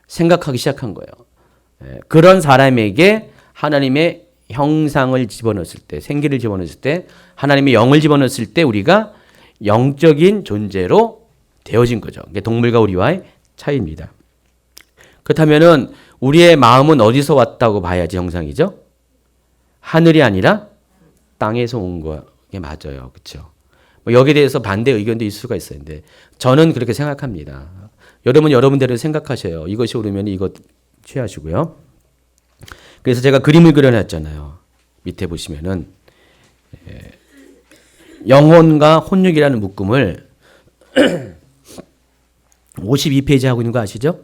생각하기 시작한 거예요. 그런 사람에게 하나님의 형상을 집어넣었을 때, 생기를 집어넣었을 때, 하나님의 영을 집어넣었을 때 우리가 영적인 존재로 되어진 거죠. 이게 동물과 우리와의 차이입니다. 그렇다면은 우리의 마음은 어디서 왔다고 봐야지 형상이죠? 하늘이 아니라 땅에서 온 거게 맞아요. 그렇죠? 뭐 여기에 대해서 반대 의견도 있을 수가 있었는데 저는 그렇게 생각합니다. 여러분대로 생각하셔요. 이것이 옳으면 이것 취하시고요. 그래서 제가 그림을 그려놨잖아요. 밑에 보시면은 영혼과 혼육이라는 묶음을 52페이지 하고 있는 거 아시죠?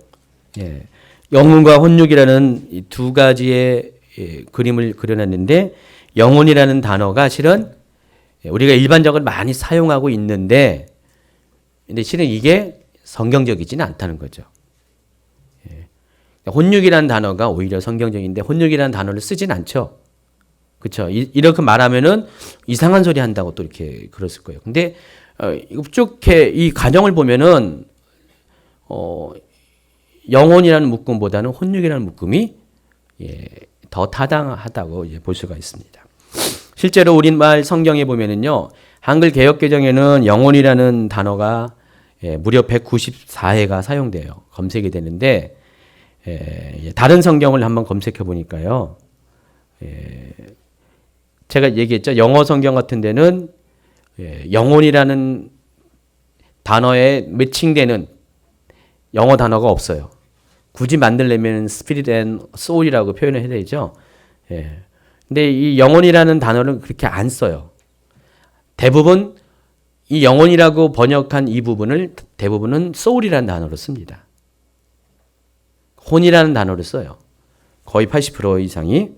영혼과 혼육이라는 이 두 가지의 그림을 그려놨는데 영혼이라는 단어가 실은 우리가 일반적으로 많이 사용하고 있는데 근데 실은 이게 성경적이지는 않다는 거죠. 혼육이라는 단어가 오히려 성경적인데 혼육이라는 단어를 쓰진 않죠. 그렇죠? 이렇게 말하면은 이상한 소리 한다고 또 이렇게 그랬을 거예요. 근데 이거 쭉 이 가정을 보면은 영혼이라는 묶음보다는 혼육이라는 묶음이 더 타당하다고 볼 수가 있습니다. 실제로 우리말 성경에 보면은요, 한글 개역개정에는 영혼이라는 단어가 무려 194회가 사용돼요. 검색이 되는데, 다른 성경을 한번 검색해 보니까요, 제가 얘기했죠. 영어 성경 같은 데는 영혼이라는 단어에 매칭되는 영어 단어가 없어요. 굳이 만들려면 spirit and soul이라고 표현을 해야 되죠. 근데 이 영혼이라는 단어를 그렇게 안 써요. 대부분 이 영혼이라고 번역한 이 부분을 대부분은 soul이라는 단어로 씁니다. 혼이라는 단어를 써요. 거의 80% 이상이.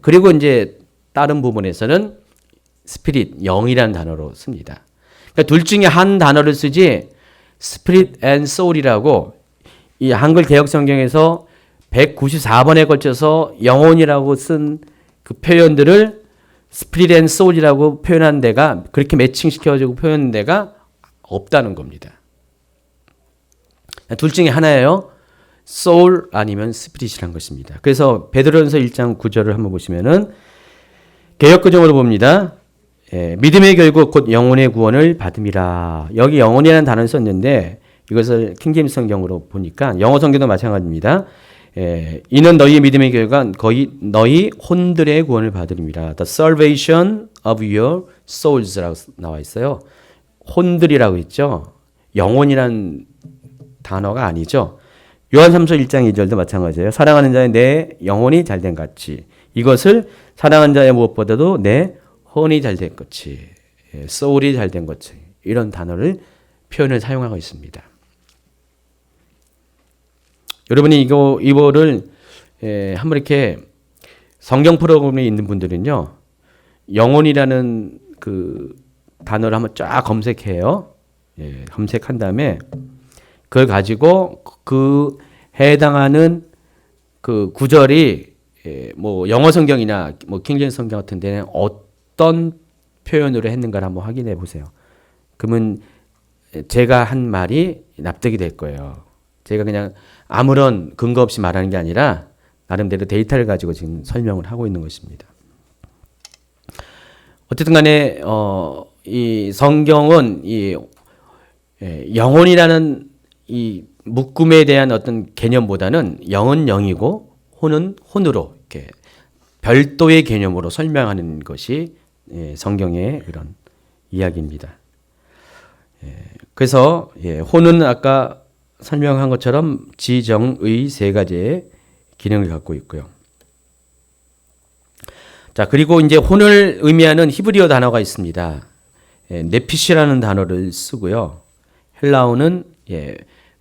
그리고 이제 다른 부분에서는 spirit, 영이라는 단어로 씁니다. 그러니까 둘 중에 한 단어를 쓰지 spirit and soul이라고 이 한글 개역 성경에서 194번에 걸쳐서 영혼이라고 쓴 그 표현들을 spirit and soul이라고 표현한 데가 그렇게 매칭시켜가지고 표현한 데가 없다는 겁니다. 둘 중에 하나예요. soul 아니면 spirit이란 것입니다. 그래서 베드로전서 1장 9절을 한번 보시면은 개역 개정으로 봅니다. 믿음의 결국 곧 영혼의 구원을 받음이라. 여기 영혼이라는 단어를 썼는데 이것을 킹제임스 성경으로 보니까 영어 성경도 마찬가지입니다. 이는 너희의 믿음의 결과 거의 너희 혼들의 구원을 받음이라. The salvation of your souls라고 나와 있어요. 혼들이라고 있죠. 영혼이란 단어가 아니죠. 요한 3서 1장 2절도 마찬가지예요. 사랑하는 자의 내 영혼이 잘된 같이 이것을 사랑하는 자의 무엇보다도 내 혼이 잘된 것이 soul이 잘된 것이 이런 단어를 표현을 사용하고 있습니다. 여러분이 이거를 한번 이렇게 성경 프로그램에 있는 분들은요. 영혼이라는 그 단어를 한번 쫙 검색해요. 검색한 다음에 그걸 가지고 그 해당하는 그 구절이 뭐 영어 성경이나 뭐 킹제임스 성경 같은 데는 어떤 표현으로 했는가를 한번 확인해 보세요. 그러면 제가 한 말이 납득이 될 거예요. 제가 그냥 아무런 근거 없이 말하는 게 아니라 나름대로 데이터를 가지고 지금 설명을 하고 있는 것입니다. 어쨌든 간에 이 성경은 이 영혼이라는 이 묶음에 대한 어떤 개념보다는 영은 영이고 혼은 혼으로 이렇게 별도의 개념으로 설명하는 것이 성경의 그런 이야기입니다. 그래서 혼은 아까 설명한 것처럼 지정의 세 가지의 기능을 갖고 있고요. 자, 그리고 이제 혼을 의미하는 히브리어 단어가 있습니다. 네피시라는 단어를 쓰고요. 헬라어는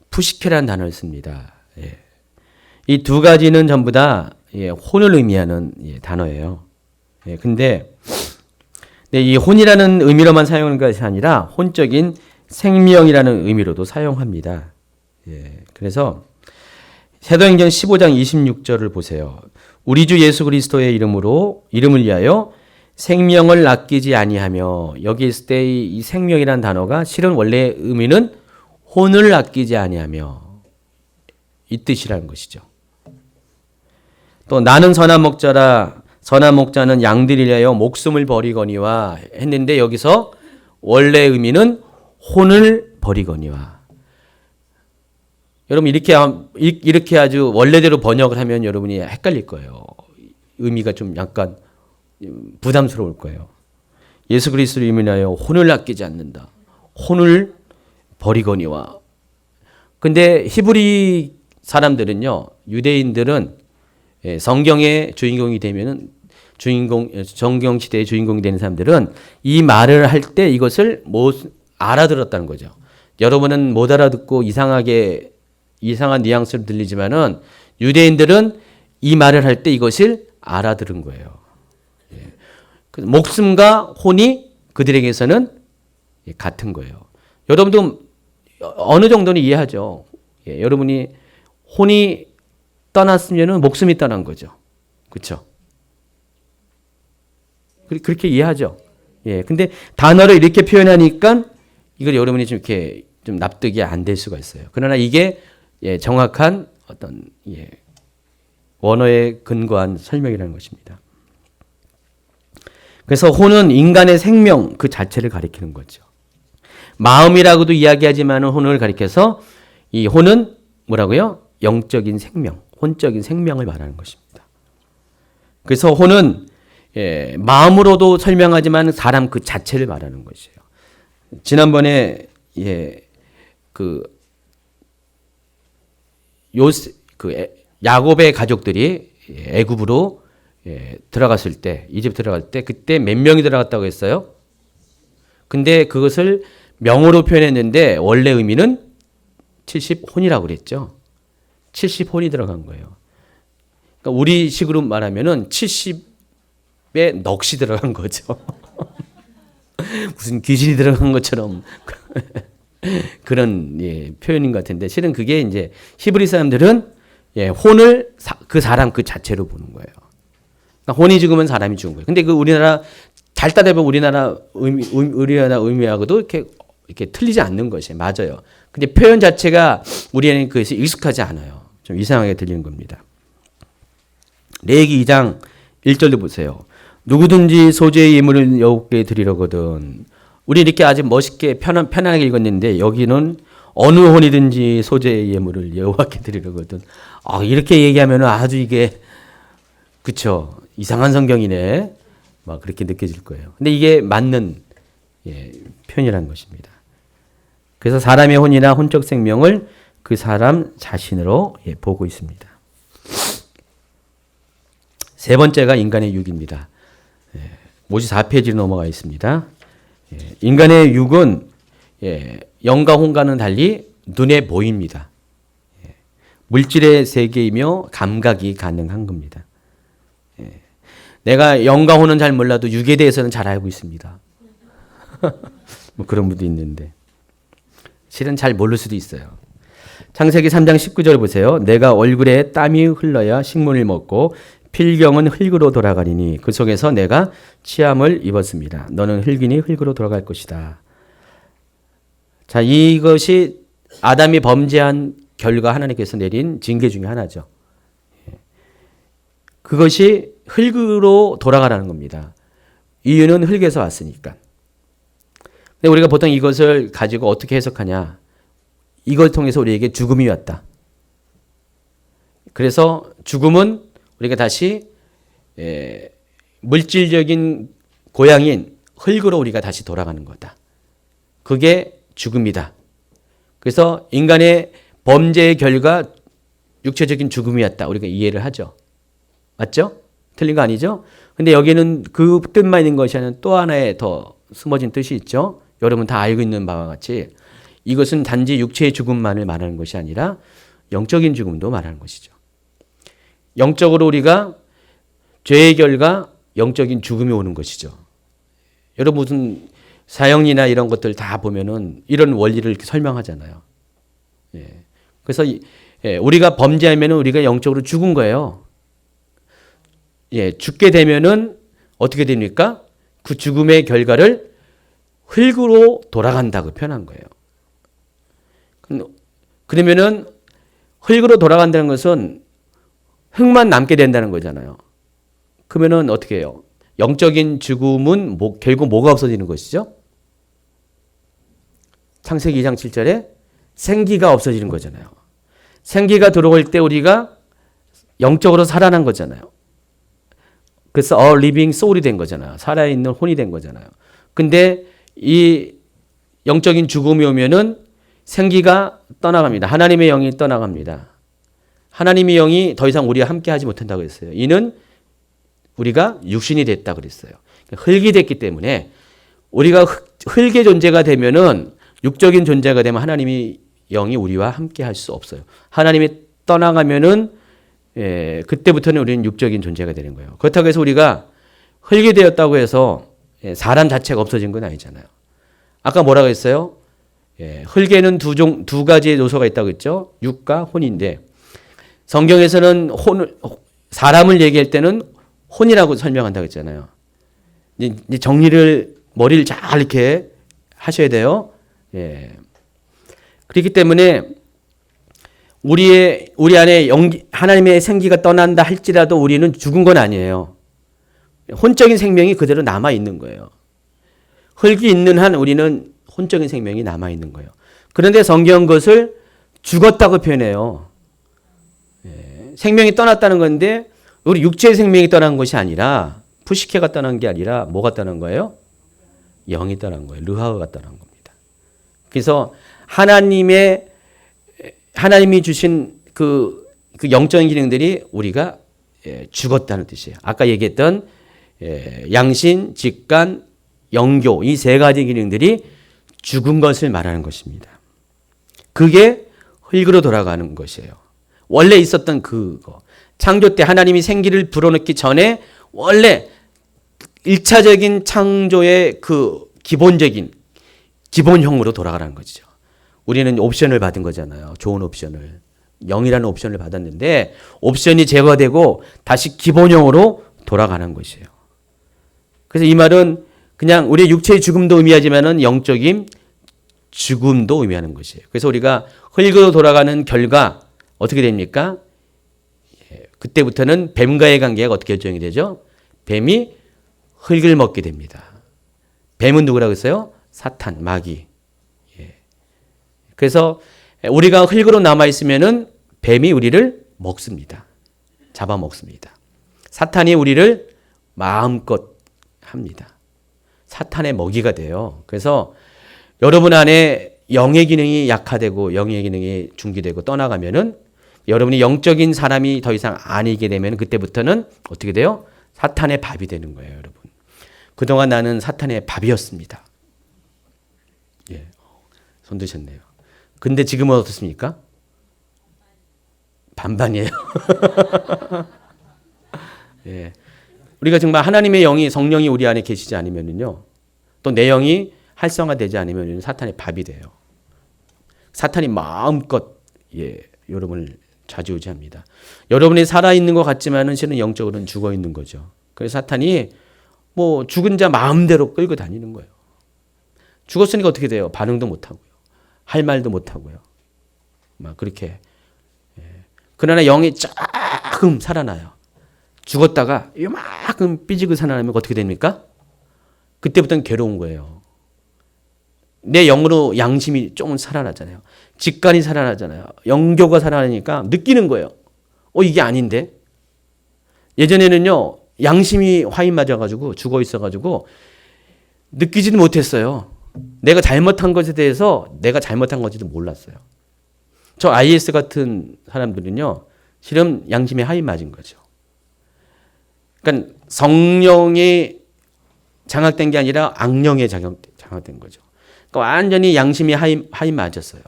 푸시케라는 단어를 씁니다. 이 두 가지는 전부 다 혼을 의미하는 단어예요. 근데 이 혼이라는 의미로만 사용하는 것이 아니라 혼적인 생명이라는 의미로도 사용합니다. 그래서 사도행전 15장 26절을 보세요. 우리 주 예수 그리스도의 이름을 위하여 생명을 아끼지 아니하며 여기 있을 때 이 생명이라는 단어가 실은 원래 의미는 혼을 아끼지 아니하며 이 뜻이라는 것이죠. 또 나는 선한 목자라 선한 목자는 양들을 위하여 목숨을 버리거니와 했는데 여기서 원래 의미는 혼을 버리거니와. 여러분 이렇게 아주 원래대로 번역을 하면 여러분이 헷갈릴 거예요. 의미가 좀 약간 부담스러울 거예요. 예수 그리스도를 의미하여 혼을 아끼지 않는다. 혼을 버리거니와. 근데 히브리 사람들은요, 유대인들은 성경의 주인공이 되면은 정경 시대의 주인공이 되는 사람들은 이 말을 할 때 이것을 못 알아들었다는 거죠. 여러분은 못 알아듣고 이상한 뉘앙스로 들리지만은 유대인들은 이 말을 할 때 이것을 알아들은 거예요. 목숨과 혼이 그들에게서는 같은 거예요. 여러분도 어느 정도는 이해하죠. 여러분이 혼이 떠났으면 목숨이 떠난 거죠. 그렇죠? 그렇게 이해하죠. 근데 단어를 이렇게 표현하니까 이걸 여러분이 좀 이렇게 좀 납득이 안 될 수가 있어요. 그러나 이게 정확한 어떤 원어에 근거한 설명이라는 것입니다. 그래서 혼은 인간의 생명 그 자체를 가리키는 거죠. 마음이라고도 이야기하지만 혼을 가리켜서 이 혼은 뭐라고요? 영적인 생명, 혼적인 생명을 말하는 것입니다. 그래서 혼은 마음으로도 설명하지만 사람 그 자체를 말하는 것이에요. 지난번에 야곱의 가족들이 애굽으로 들어갔을 때, 이집트 들어갈 때 그때 몇 명이 들어갔다고 했어요? 근데 그것을 명으로 표현했는데 원래 의미는 70혼이라고 그랬죠. 70혼이 들어간 거예요. 그러니까 우리 식으로 말하면은 70에 넋이 들어간 거죠. 무슨 귀신이 들어간 것처럼 그런 표현인 것 같은데 실은 그게 이제 히브리 사람들은 혼을 그 사람 그 자체로 보는 거예요. 그러니까 혼이 죽으면 사람이 죽은 거예요. 근데 그 우리나라 잘 따져보면 우리나라 의미하고도 이렇게 틀리지 않는 것이 맞아요. 근데 표현 자체가 우리에는 그것이 익숙하지 않아요. 좀 이상하게 들리는 겁니다. 레위기 2장 1절도 보세요. 누구든지 소재의 예물을 여호와께 드리려거든. 우리 이렇게 아주 멋있게 편안하게 읽었는데 여기는 어느 혼이든지 소재의 예물을 여호와께 드리려거든. 아, 이렇게 얘기하면 아주 이게 그쵸, 이상한 성경이네 막 그렇게 느껴질 거예요. 근데 이게 맞는 표현이라는 것입니다. 그래서 사람의 혼이나 혼적 생명을 그 사람 자신으로 보고 있습니다. 세 번째가 인간의 육입니다. 모시 4페이지로 넘어가 있습니다. 인간의 육은 영과 혼과는 달리 눈에 보입니다. 물질의 세계이며 감각이 가능한 겁니다. 내가 영과 혼은 잘 몰라도 육에 대해서는 잘 알고 있습니다. 뭐 그런 분도 있는데 실은 잘 모를 수도 있어요. 창세기 3장 19절 보세요. 내가 얼굴에 땀이 흘러야 식물을 먹고 필경은 흙으로 돌아가리니 그 속에서 내가 치함을 입었습니다. 너는 흙이니 흙으로 돌아갈 것이다. 자, 이것이 아담이 범죄한 결과 하나님께서 내린 징계 중에 하나죠. 그것이 흙으로 돌아가라는 겁니다. 이유는 흙에서 왔으니까. 근데 우리가 보통 이것을 가지고 어떻게 해석하냐? 이걸 통해서 우리에게 죽음이 왔다. 그래서 죽음은 우리가 다시 물질적인 고향인 흙으로 우리가 다시 돌아가는 거다. 그게 죽음이다. 그래서 인간의 범죄의 결과 육체적인 죽음이었다. 우리가 이해를 하죠. 맞죠? 틀린 거 아니죠? 근데 여기는 그 뜻만 있는 것이 아니라 또 하나의 더 숨어진 뜻이 있죠. 여러분 다 알고 있는 바와 같이 이것은 단지 육체의 죽음만을 말하는 것이 아니라 영적인 죽음도 말하는 것이죠. 영적으로 우리가 죄의 결과 영적인 죽음이 오는 것이죠. 여러분 무슨 사형리나 이런 것들 다 보면은 이런 원리를 이렇게 설명하잖아요. 그래서 우리가 범죄하면은 우리가 영적으로 죽은 거예요. 죽게 되면은 어떻게 됩니까? 그 죽음의 결과를 흙으로 돌아간다고 표현한 거예요. 그러면은 흙으로 돌아간다는 것은 흙만 남게 된다는 거잖아요. 그러면은 어떻게 해요? 영적인 죽음은 결국 뭐가 없어지는 것이죠? 창세기 2장 7절에 생기가 없어지는 거잖아요. 생기가 들어올 때 우리가 영적으로 살아난 거잖아요. 그래서 a living soul이 된 거잖아요. 살아있는 혼이 된 거잖아요. 근데 이 영적인 죽음이 오면은 생기가 떠나갑니다. 하나님의 영이 떠나갑니다. 하나님의 영이 더 이상 우리와 함께 하지 못한다고 했어요. 이는 우리가 육신이 됐다 그랬어요. 흙이 됐기 때문에 우리가 흙의 존재가 되면은 육적인 존재가 되면 하나님의 영이 우리와 함께 할 수 없어요. 하나님이 떠나가면은 그때부터는 우리는 육적인 존재가 되는 거예요. 그렇다고 해서 우리가 흙이 되었다고 해서 사람 자체가 없어진 건 아니잖아요. 아까 뭐라고 했어요? 흙에는 두 가지의 요소가 있다고 했죠. 육과 혼인데 성경에서는 사람을 얘기할 때는 혼이라고 설명한다고 했잖아요. 이제 정리를 머리를 잘 이렇게 하셔야 돼요. 그렇기 때문에 우리 안에 하나님의 생기가 떠난다 할지라도 우리는 죽은 건 아니에요. 혼적인 생명이 그대로 남아 있는 거예요. 흙이 있는 한 우리는 혼적인 생명이 남아 있는 거예요. 그런데 성경 그것을 죽었다고 표현해요. 생명이 떠났다는 건데 우리 육체의 생명이 떠난 것이 아니라 푸시케가 떠난 게 아니라 뭐가 떠난 거예요? 영이 떠난 거예요. 르하가 떠난 겁니다. 그래서 하나님이 주신 그 영적인 기능들이 우리가 죽었다는 뜻이에요. 아까 얘기했던 양신, 직관, 영교 이 세 가지 기능들이 죽은 것을 말하는 것입니다. 그게 흙으로 돌아가는 것이에요. 원래 있었던 그거. 창조 때 하나님이 생기를 불어넣기 전에 원래 1차적인 창조의 그 기본형으로 돌아가라는 거죠. 우리는 옵션을 받은 거잖아요. 좋은 옵션을. 0이라는 옵션을 받았는데 옵션이 제거되고 다시 기본형으로 돌아가는 것이에요. 그래서 이 말은 그냥 우리의 육체의 죽음도 의미하지만은 영적인 죽음도 의미하는 것이에요. 그래서 우리가 흙으로 돌아가는 결과 어떻게 됩니까? 그때부터는 뱀과의 관계가 어떻게 결정이 되죠? 뱀이 흙을 먹게 됩니다. 뱀은 누구라고 했어요? 사탄, 마귀. 예. 그래서 우리가 흙으로 남아 있으면은 뱀이 우리를 먹습니다. 잡아먹습니다. 사탄이 우리를 마음껏 합니다. 사탄의 먹이가 돼요. 그래서 여러분 안에 영의 기능이 약화되고 영의 기능이 중지되고 떠나가면은 여러분이 영적인 사람이 더 이상 아니게 되면 그때부터는 어떻게 돼요? 사탄의 밥이 되는 거예요, 여러분. 그동안 나는 사탄의 밥이었습니다. 예, 손 드셨네요. 근데 지금은 어떻습니까? 반반이에요. 예. 우리가 정말 하나님의 영이 성령이 우리 안에 계시지 않으면은요, 또 내 영이 활성화되지 않으면 사탄의 밥이 돼요. 사탄이 마음껏 여러분을 좌지우지합니다. 여러분이 살아 있는 것 같지만은 실은 영적으로는 죽어 있는 거죠. 그래서 사탄이 뭐 죽은 자 마음대로 끌고 다니는 거예요. 죽었으니까 어떻게 돼요? 반응도 못 하고요, 할 말도 못 하고요, 막 그렇게. 그러나 영이 조금 살아나요. 죽었다가 요만큼 삐지고 살아나면 어떻게 됩니까? 그때부터는 괴로운 거예요. 내 영으로 양심이 조금 살아나잖아요. 직관이 살아나잖아요. 영교가 살아나니까 느끼는 거예요. 이게 아닌데? 예전에는요, 양심이 화인 맞아가지고 죽어 있어가지고 느끼지도 못했어요. 내가 잘못한 것에 대해서 내가 잘못한 건지도 몰랐어요. 저 IS 같은 사람들은요, 실은 양심에 하인 맞은 거죠. 그러니까 성령이 장악된 게 아니라 악령에 장악된 거죠. 그러니까 완전히 양심이 하인 맞았어요.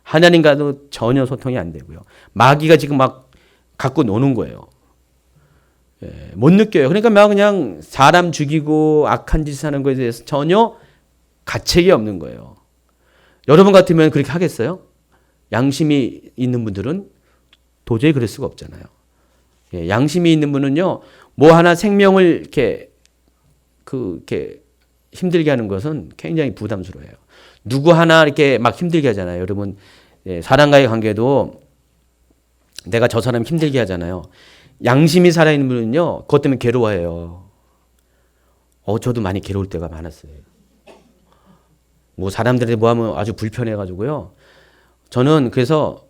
하나님과도 전혀 소통이 안 되고요. 마귀가 지금 막 갖고 노는 거예요. 못 느껴요. 그러니까 막 그냥 사람 죽이고 악한 짓을 하는 것에 대해서 전혀 가책이 없는 거예요. 여러분 같으면 그렇게 하겠어요? 양심이 있는 분들은 도저히 그럴 수가 없잖아요. 양심이 있는 분은요, 뭐 하나 생명을 이렇게 힘들게 하는 것은 굉장히 부담스러워요. 누구 하나 이렇게 막 힘들게 하잖아요. 여러분, 사람과의 관계도 내가 저 사람 힘들게 하잖아요. 양심이 살아있는 분은요, 그것 때문에 괴로워해요. 저도 많이 괴로울 때가 많았어요. 뭐 사람들한테 뭐 하면 아주 불편해가지고요. 저는 그래서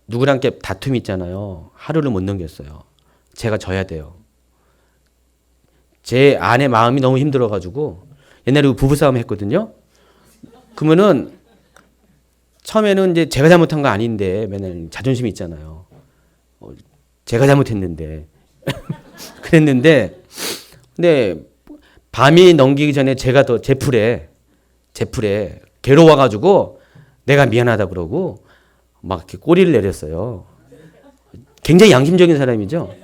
누구랑 이렇게 다툼이 있잖아요. 하루를 못 넘겼어요. 제가 져야 돼요. 제 안에 마음이 너무 힘들어가지고 옛날에 부부싸움 했거든요. 그러면은 처음에는 이제 제가 잘못한 거 아닌데 맨날 자존심이 있잖아요. 제가 잘못했는데 그랬는데, 근데 밤이 넘기기 전에 제가 더 제 풀에 괴로워가지고 내가 미안하다 그러고 막 이렇게 꼬리를 내렸어요. 굉장히 양심적인 사람이죠.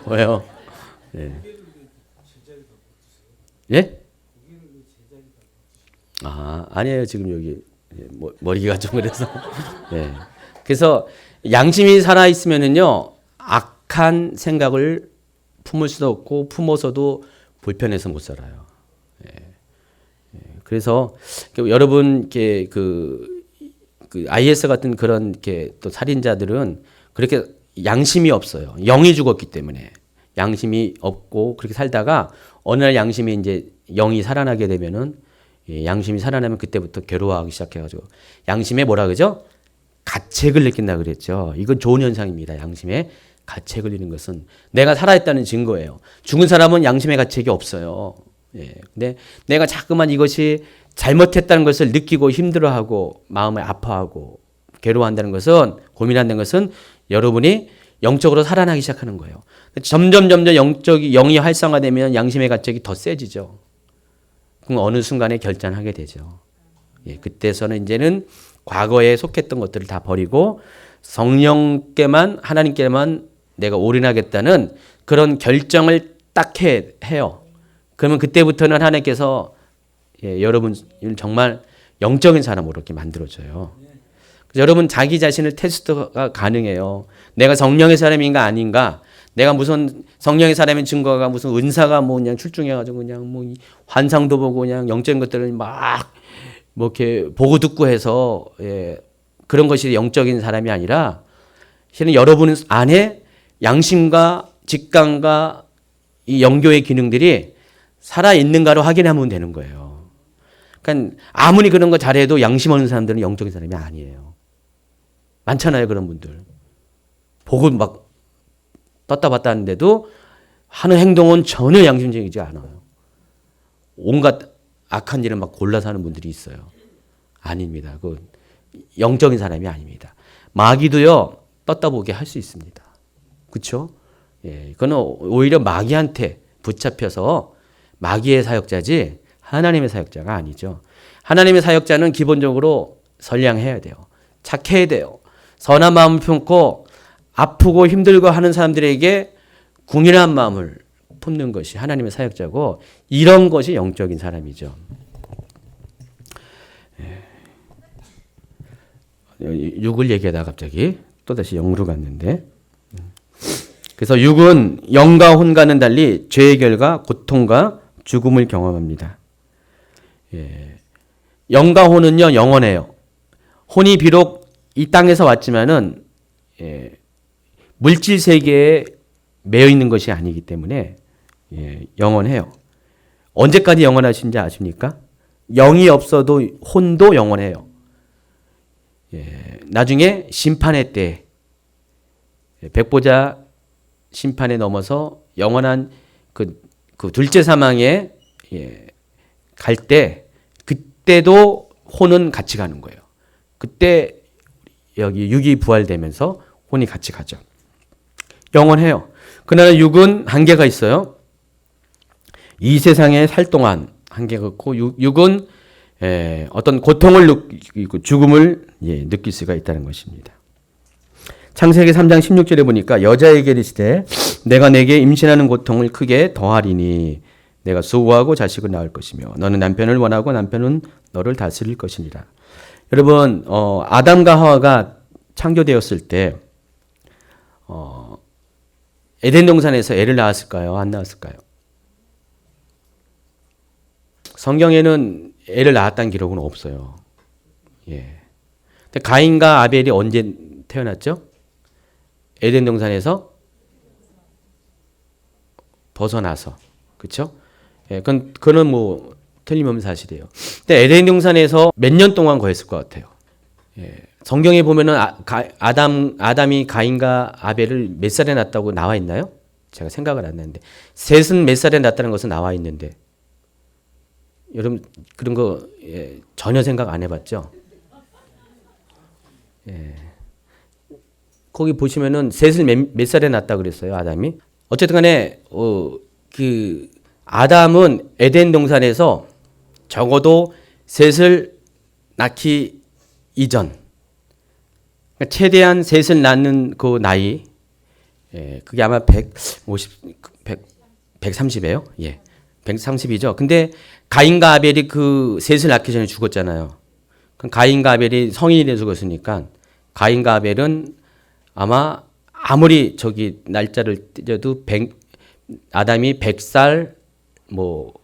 왜요? 예? 아니에요. 지금 여기 머리가 좀 그래서. 그래서 양심이 살아 있으면은요, 악한 생각을 품을 수도 없고 품어서도 불편해서 못 살아요. 그래서 여러분 그 IS 같은 그런 또 살인자들은 그렇게 양심이 없어요. 영이 죽었기 때문에 양심이 없고 그렇게 살다가 어느 날 양심이 이제 영이 살아나게 되면은, 양심이 살아나면 그때부터 괴로워하기 시작해가지고 양심에 뭐라 그러죠? 가책을 느낀다 그랬죠. 이건 좋은 현상입니다. 양심에 가책을 느끼는 것은 내가 살아있다는 증거예요. 죽은 사람은 양심의 가책이 없어요. 근데 내가 자꾸만 이것이 잘못했다는 것을 느끼고 힘들어하고 마음을 아파하고 괴로워한다는 것은, 고민한다는 것은 여러분이 영적으로 살아나기 시작하는 거예요. 점점 영이 활성화되면 양심의 가책이 더 세지죠. 그럼 어느 순간에 결단하게 되죠. 그때서는 이제는 과거에 속했던 것들을 다 버리고 성령께만, 하나님께만 내가 올인하겠다는 그런 결정을 딱 해요. 그러면 그때부터는 하나님께서 여러분을 정말 영적인 사람으로 이렇게 만들어줘요. 그래서 여러분 자기 자신을 테스트가 가능해요. 내가 성령의 사람인가 아닌가? 내가 무슨 성령의 사람인 증거가 무슨 은사가 뭐 그냥 출중해가지고 그냥 뭐 환상도 보고 그냥 영적인 것들을 막 뭐 이렇게 보고 듣고 해서 그런 것이 영적인 사람이 아니라 실은 여러분 안에 양심과 직감과 이 영교의 기능들이 살아있는가로 확인하면 되는 거예요. 그러니까 아무리 그런 거 잘해도 양심 없는 사람들은 영적인 사람이 아니에요. 많잖아요, 그런 분들. 보고 막 떴다 봤다 하는데도 하는 행동은 전혀 양심적이지 않아요. 온갖 악한 일을 막 골라서 하는 분들이 있어요. 아닙니다. 그 영적인 사람이 아닙니다. 마귀도요, 떴다 보게 할 수 있습니다. 그렇죠? 예, 그거는 오히려 마귀한테 붙잡혀서 마귀의 사역자지 하나님의 사역자가 아니죠. 하나님의 사역자는 기본적으로 선량해야 돼요. 착해야 돼요. 선한 마음을 품고 아프고 힘들고 하는 사람들에게 궁일한 마음을 품는 것이 하나님의 사역자고, 이런 것이 영적인 사람이죠. 6을 얘기하다가 갑자기 또다시 0으로 갔는데, 그래서 6은 영과 혼과는 달리 죄의 결과 고통과 죽음을 경험합니다. 예. 영과 혼은요, 영원해요. 혼이 비록 이 땅에서 왔지만은 물질 세계에 매여 있는 것이 아니기 때문에 영원해요. 언제까지 영원하신지 아십니까? 영이 없어도 혼도 영원해요. 나중에 심판의 때, 백보자 심판에 넘어서 영원한 그 둘째 사망에 갈 때, 그때도 혼은 같이 가는 거예요. 그때 여기 육이 부활되면서 혼이 같이 가죠. 영원해요. 그러나 육은 한계가 있어요. 이 세상에 살 동안 한계가 있고, 육은 어떤 고통을 느끼고 죽음을 느낄 수가 있다는 것입니다. 창세기 3장 16절에 보니까 여자에게 이르시되 내가 내게 임신하는 고통을 크게 더하리니 내가 수고하고 자식을 낳을 것이며 너는 남편을 원하고 남편은 너를 다스릴 것이니라. 여러분, 아담과 하와가 창조되었을 때 에덴 동산에서 애를 낳았을까요? 안 낳았을까요? 성경에는 애를 낳았다는 기록은 없어요. 예. 근데 가인과 아벨이 언제 태어났죠? 에덴 동산에서 벗어나서. 그렇죠? 예, 그건 뭐 틀림없는 사실이에요. 근데 에덴 동산에서 몇 년 동안 거했을 것 같아요. 예. 성경에 보면은 아담이 가인과 아벨을 몇 살에 낳았다고 나와 있나요? 제가 생각을 안 나는데. 셋은 몇 살에 낳았다는 것은 나와 있는데. 여러분 그런 거 전혀 생각 안 해봤죠? 거기 보시면은 셋을 몇 살에 낳았다 그랬어요, 아담이. 어쨌든 간에 그 아담은 에덴 동산에서 적어도 셋을 낳기 이전, 그러니까 최대한 셋을 낳는 그 나이, 그게 아마 130이에요. 예. 130이죠. 근데 가인과 아벨이 그 셋을 낳기 전에 죽었잖아요. 그럼 가인과 아벨이 성인이 돼서 죽었으니까 가인과 아벨은 아마 아무리 저기 날짜를 띄어도 아담이 100살 뭐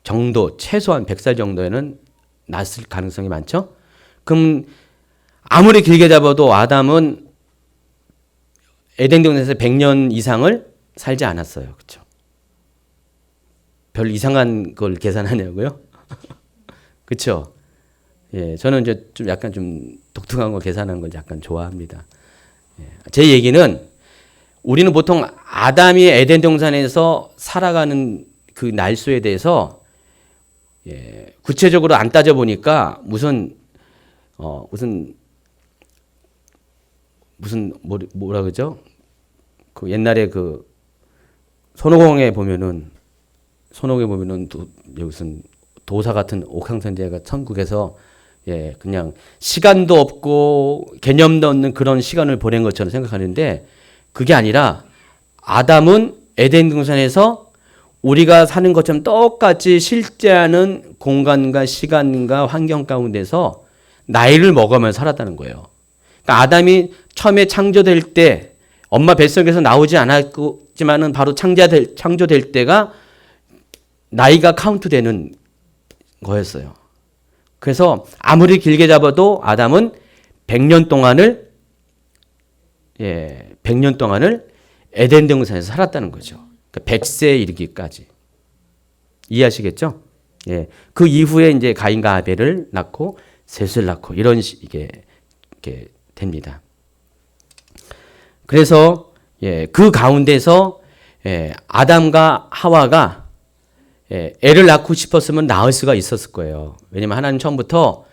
정도, 최소한 100살 정도에는 낳았을 가능성이 많죠. 그럼 아무리 길게 잡아도 아담은 에덴 동산에서 100년 이상을 살지 않았어요. 그렇죠? 별 이상한 걸 계산하냐고요? 그렇죠? 예, 저는 이제 좀 약간 좀 독특한 거 계산하는 걸 약간 좋아합니다. 예, 제 얘기는 우리는 보통 아담이 에덴 동산에서 살아가는 그 날수에 대해서 구체적으로 안 따져 보니까 무슨 뭐라 그러죠? 그 옛날에 그 손오공에 보면은 무슨 도사 같은 옥황상제가 천국에서 그냥 시간도 없고 개념도 없는 그런 시간을 보낸 것처럼 생각하는데, 그게 아니라 아담은 에덴 동산에서 우리가 사는 것처럼 똑같이 실제하는 공간과 시간과 환경 가운데서 나이를 먹으면서 살았다는 거예요. 그러니까 아담이 처음에 창조될 때 엄마 뱃속에서 나오지 않았지만은 바로 창조될 때가 나이가 카운트되는 거였어요. 그래서 아무리 길게 잡아도 아담은 100년 동안을 100년 동안을 에덴 동산에서 살았다는 거죠. 그러니까 100세에 이르기까지. 이해하시겠죠? 예. 그 이후에 이제 가인과 아벨을 낳고 셋을 낳고 이런 식의 이렇게 됩니다. 그래서 그 가운데서 아담과 하와가 애를 낳고 싶었으면 낳을 수가 있었을 거예요. 왜냐하면 하나님 처음부터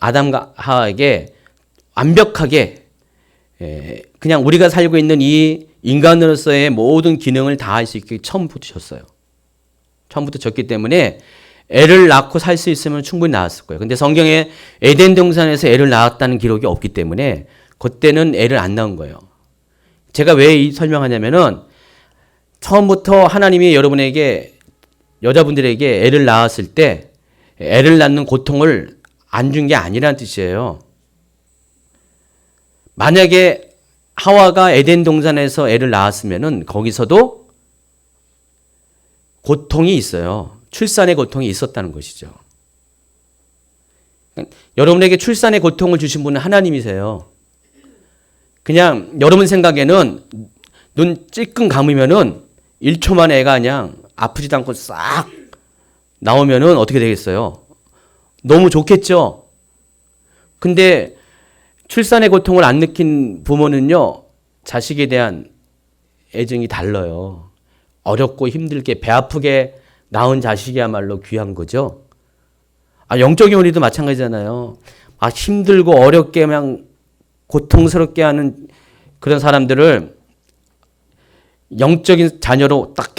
아담과 하와에게 완벽하게 그냥 우리가 살고 있는 이 인간으로서의 모든 기능을 다 할 수 있게 처음부터 주셨어요. 처음부터 줬기 때문에 애를 낳고 살 수 있으면 충분히 낳았을 거예요. 근데 성경에 에덴 동산에서 애를 낳았다는 기록이 없기 때문에 그때는 애를 안 낳은 거예요. 제가 왜 설명하냐면은 처음부터 하나님이 여러분에게 여자분들에게 애를 낳았을 때 애를 낳는 고통을 안 준 게 아니라는 뜻이에요. 만약에 하와가 에덴 동산에서 애를 낳았으면은 거기서도 고통이 있어요. 출산의 고통이 있었다는 것이죠. 여러분에게 출산의 고통을 주신 분은 하나님이세요. 그냥 여러분 생각에는 눈 찔끔 감으면은 1초 만에 애가 그냥 아프지도 않고 싹 나오면은 어떻게 되겠어요? 너무 좋겠죠? 근데 출산의 고통을 안 느낀 부모는요, 자식에 대한 애정이 달라요. 어렵고 힘들게 배 아프게 낳은 자식이야말로 귀한 거죠. 영적인 우리도 마찬가지잖아요. 힘들고 어렵게 그냥 고통스럽게 하는 그런 사람들을 영적인 자녀로 딱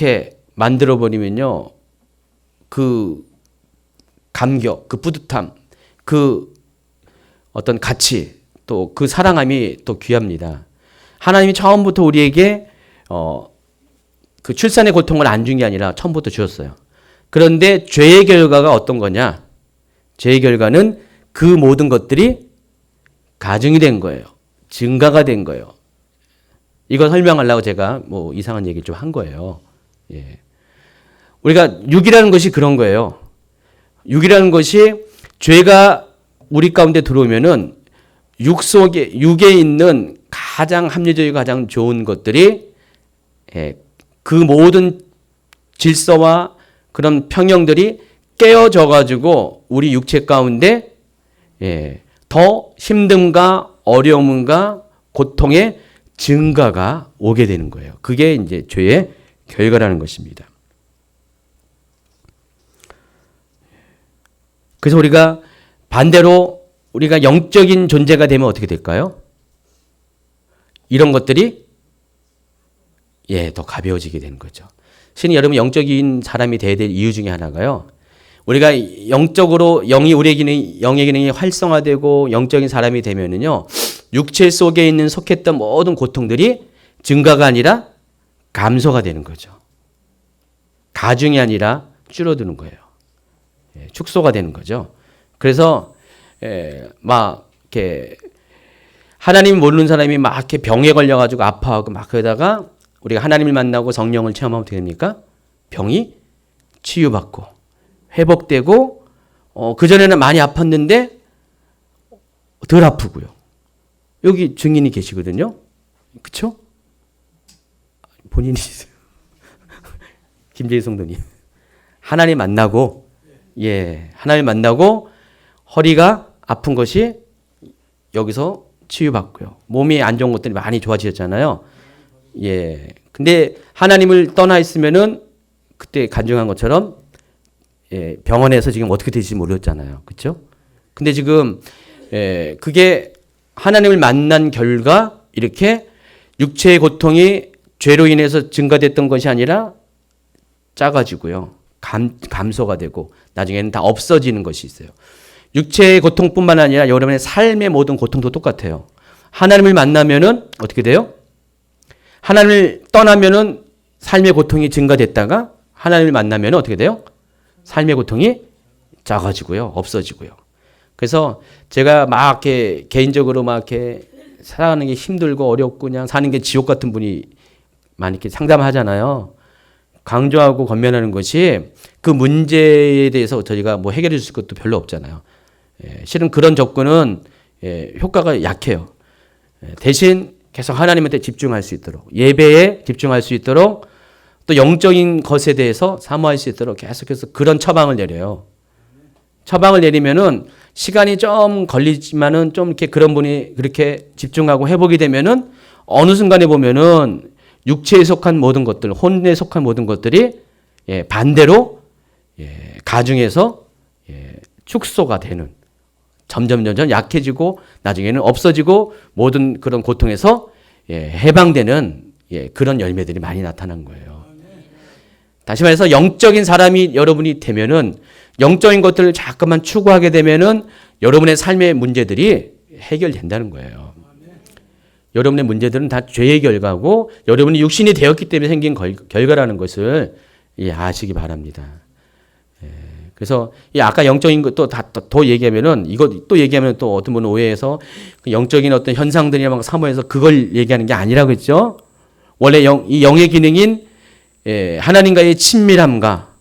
만들어 버리면요, 그 감격, 그 뿌듯함, 그 어떤 가치, 또 그 사랑함이 또 귀합니다. 하나님이 처음부터 우리에게 그 출산의 고통을 안 준 게 아니라 처음부터 주었어요. 그런데 죄의 결과가 어떤 거냐? 죄의 결과는 그 모든 것들이 가증이 된 거예요. 증가가 된 거예요. 이걸 설명하려고 제가 뭐 이상한 얘기 좀 한 거예요. 예. 우리가 육이라는 것이 그런 거예요. 육이라는 것이 죄가 우리 가운데 들어오면은 육에 있는 가장 합리적이고 가장 좋은 것들이 그 모든 질서와 그런 평형들이 깨어져 가지고 우리 육체 가운데 더 힘듦과 어려움과 고통의 증가가 오게 되는 거예요. 그게 이제 죄의 결과라는 것입니다. 그래서 우리가 반대로 우리가 영적인 존재가 되면 어떻게 될까요? 이런 것들이 더 가벼워지게 되는 거죠. 신이 여러분 영적인 사람이 돼야 될 이유 중에 하나가요. 우리가 영적으로 영의 기능이 활성화되고 영적인 사람이 되면은요, 육체 속에 있는 속했던 모든 고통들이 증가가 아니라 감소가 되는 거죠. 가중이 아니라 줄어드는 거예요. 축소가 되는 거죠. 그래서 막 이렇게 하나님 모르는 사람이 막 이렇게 병에 걸려가지고 아파하고 막 그러다가 우리가 하나님을 만나고 성령을 체험하면 어떻게 됩니까? 병이 치유받고 회복되고 그전에는 많이 아팠는데 덜 아프고요. 여기 증인이 계시거든요. 그쵸? 본인이세요. 김재희 성도님. 하나님 만나고 하나님 만나고 허리가 아픈 것이 여기서 치유받고요. 몸이 안 좋은 것들이 많이 좋아지셨잖아요. 근데 하나님을 떠나 있으면은 그때 간증한 것처럼 병원에서 지금 어떻게 될지 모르겠잖아요. 그렇죠? 근데 지금 그게 하나님을 만난 결과 이렇게 육체의 고통이 죄로 인해서 증가됐던 것이 아니라 작아지고요. 감소가 되고 나중에는 다 없어지는 것이 있어요. 육체의 고통뿐만 아니라 여러분의 삶의 모든 고통도 똑같아요. 하나님을 만나면은 어떻게 돼요? 하나님을 떠나면은 삶의 고통이 증가됐다가 하나님을 만나면은 어떻게 돼요? 삶의 고통이 작아지고요. 없어지고요. 그래서 제가 막 이렇게 개인적으로 막 이렇게 살아가는 게 힘들고 어렵고 그냥 사는 게 지옥 같은 분이 많이 이렇게 상담하잖아요. 강조하고 권면하는 것이 그 문제에 대해서 저희가 뭐 해결해 줄 것도 별로 없잖아요. 실은 그런 접근은 효과가 약해요. 대신 계속 하나님한테 집중할 수 있도록, 예배에 집중할 수 있도록, 또 영적인 것에 대해서 사모할 수 있도록 계속해서 그런 처방을 내려요. 처방을 내리면은 시간이 좀 걸리지만은 좀 이렇게 그런 분이 그렇게 집중하고 회복이 되면은 어느 순간에 보면은 육체에 속한 모든 것들, 혼에 속한 모든 것들이 반대로 가중해서 축소가 되는, 점점 약해지고 나중에는 없어지고 모든 그런 고통에서 해방되는 그런 열매들이 많이 나타난 거예요. 다시 말해서 영적인 사람이 여러분이 되면은, 영적인 것들을 자꾸만 추구하게 되면은 여러분의 삶의 문제들이 해결된다는 거예요. 여러분의 문제들은 다 죄의 결과고 여러분이 육신이 되었기 때문에 생긴 결과라는 것을 아시기 바랍니다. 그래서 아까 영적인 것도 더 얘기하면은, 이거 또 얘기하면 또 어떤 분은 오해해서 영적인 어떤 현상들이나 막 사모해서 그걸 얘기하는 게 아니라고 했죠. 원래 이 영의 기능인 하나님과의 친밀함과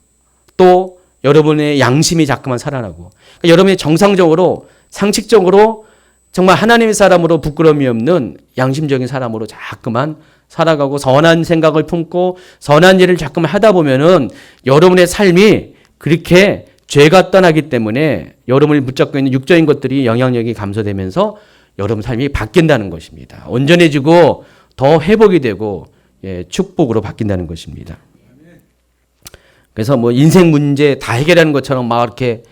또 여러분의 양심이 자꾸만 살아나고, 그러니까 여러분이 정상적으로 상식적으로 정말 하나님의 사람으로 부끄러움이 없는 양심적인 사람으로 자꾸만 살아가고 선한 생각을 품고 선한 일을 자꾸만 하다 보면은 여러분의 삶이 그렇게 죄가 떠나기 때문에 여러분을 붙잡고 있는 육적인 것들이 영향력이 감소되면서 여러분 삶이 바뀐다는 것입니다. 온전해지고 더 회복이 되고 축복으로 바뀐다는 것입니다. 그래서 뭐 인생 문제 다 해결하는 것처럼 막 이렇게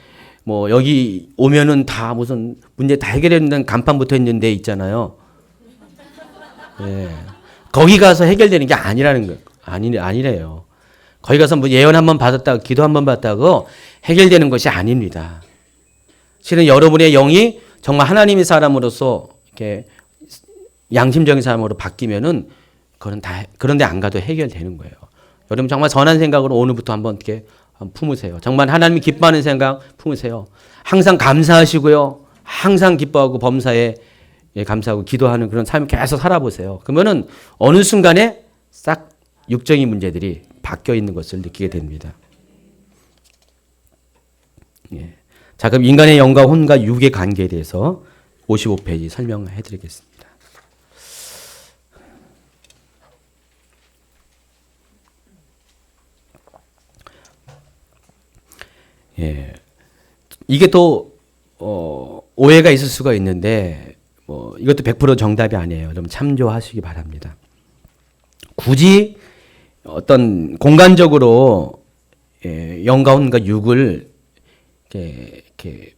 뭐 여기 오면은 다 무슨 문제 다 해결했는 간판 붙어 있는 데 있잖아요. 거기 가서 해결되는 게 아니라는 거 아니래요. 거기 가서 뭐 예언 한번 받았다고 기도 한번 받았다고 해결되는 것이 아닙니다. 실은 여러분의 영이 정말 하나님의 사람으로서 이렇게 양심적인 사람으로 바뀌면은 그건 다 그런데 안 가도 해결되는 거예요. 여러분 정말 선한 생각으로 오늘부터 한번 이렇게 품으세요. 정말 하나님이 기뻐하는 생각 품으세요. 항상 감사하시고요. 항상 기뻐하고 범사에 감사하고 기도하는 그런 삶을 계속 살아보세요. 그러면은 어느 순간에 싹 육적인 문제들이 바뀌어 있는 것을 느끼게 됩니다. 자, 그럼 인간의 영과 혼과 육의 관계에 대해서 55페이지 설명해 드리겠습니다. 이게 또 오해가 있을 수가 있는데 뭐 이것도 100% 정답이 아니에요. 여러분 참조하시기 바랍니다. 굳이 어떤 공간적으로 영과 혼과 육을 이렇게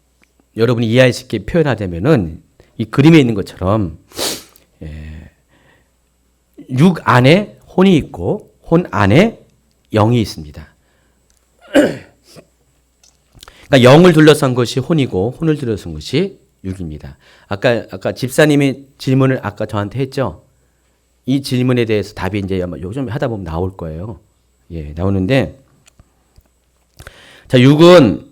여러분이 이해할 수 있게 표현하자면은 이 그림에 있는 것처럼 육 안에 혼이 있고 혼 안에 영이 있습니다. 그러니까 영을 둘러싼 것이 혼이고 혼을 둘러싼 것이 육입니다. 아까 집사님이 질문을 아까 저한테 했죠. 이 질문에 대해서 답이 이제 아마 요즘 하다 보면 나올 거예요. 나오는데 자, 육은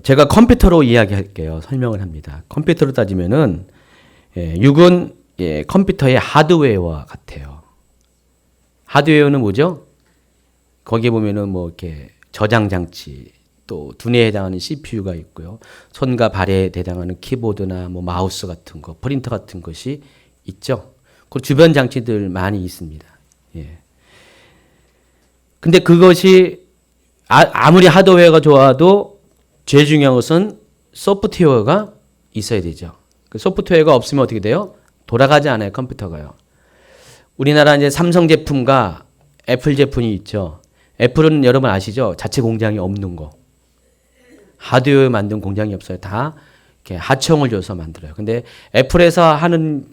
제가 컴퓨터로 이야기할게요. 설명을 합니다. 컴퓨터로 따지면은 육은 컴퓨터의 하드웨어와 같아요. 하드웨어는 뭐죠? 거기에 보면은 뭐 이렇게 저장 장치, 또 두뇌에 해당하는 CPU가 있고요. 손과 발에 해당하는 키보드나 뭐 마우스 같은 거, 프린터 같은 것이 있죠. 그 주변 장치들 많이 있습니다. 근데 그것이 아무리 하드웨어가 좋아도 제일 중요한 것은 소프트웨어가 있어야 되죠. 그 소프트웨어가 없으면 어떻게 돼요? 돌아가지 않아요, 컴퓨터가요. 우리나라 이제 삼성 제품과 애플 제품이 있죠. 애플은 여러분 아시죠? 자체 공장이 없는 거. 하드웨어 만든 공장이 없어요. 다 이렇게 하청을 줘서 만들어요. 근데 애플에서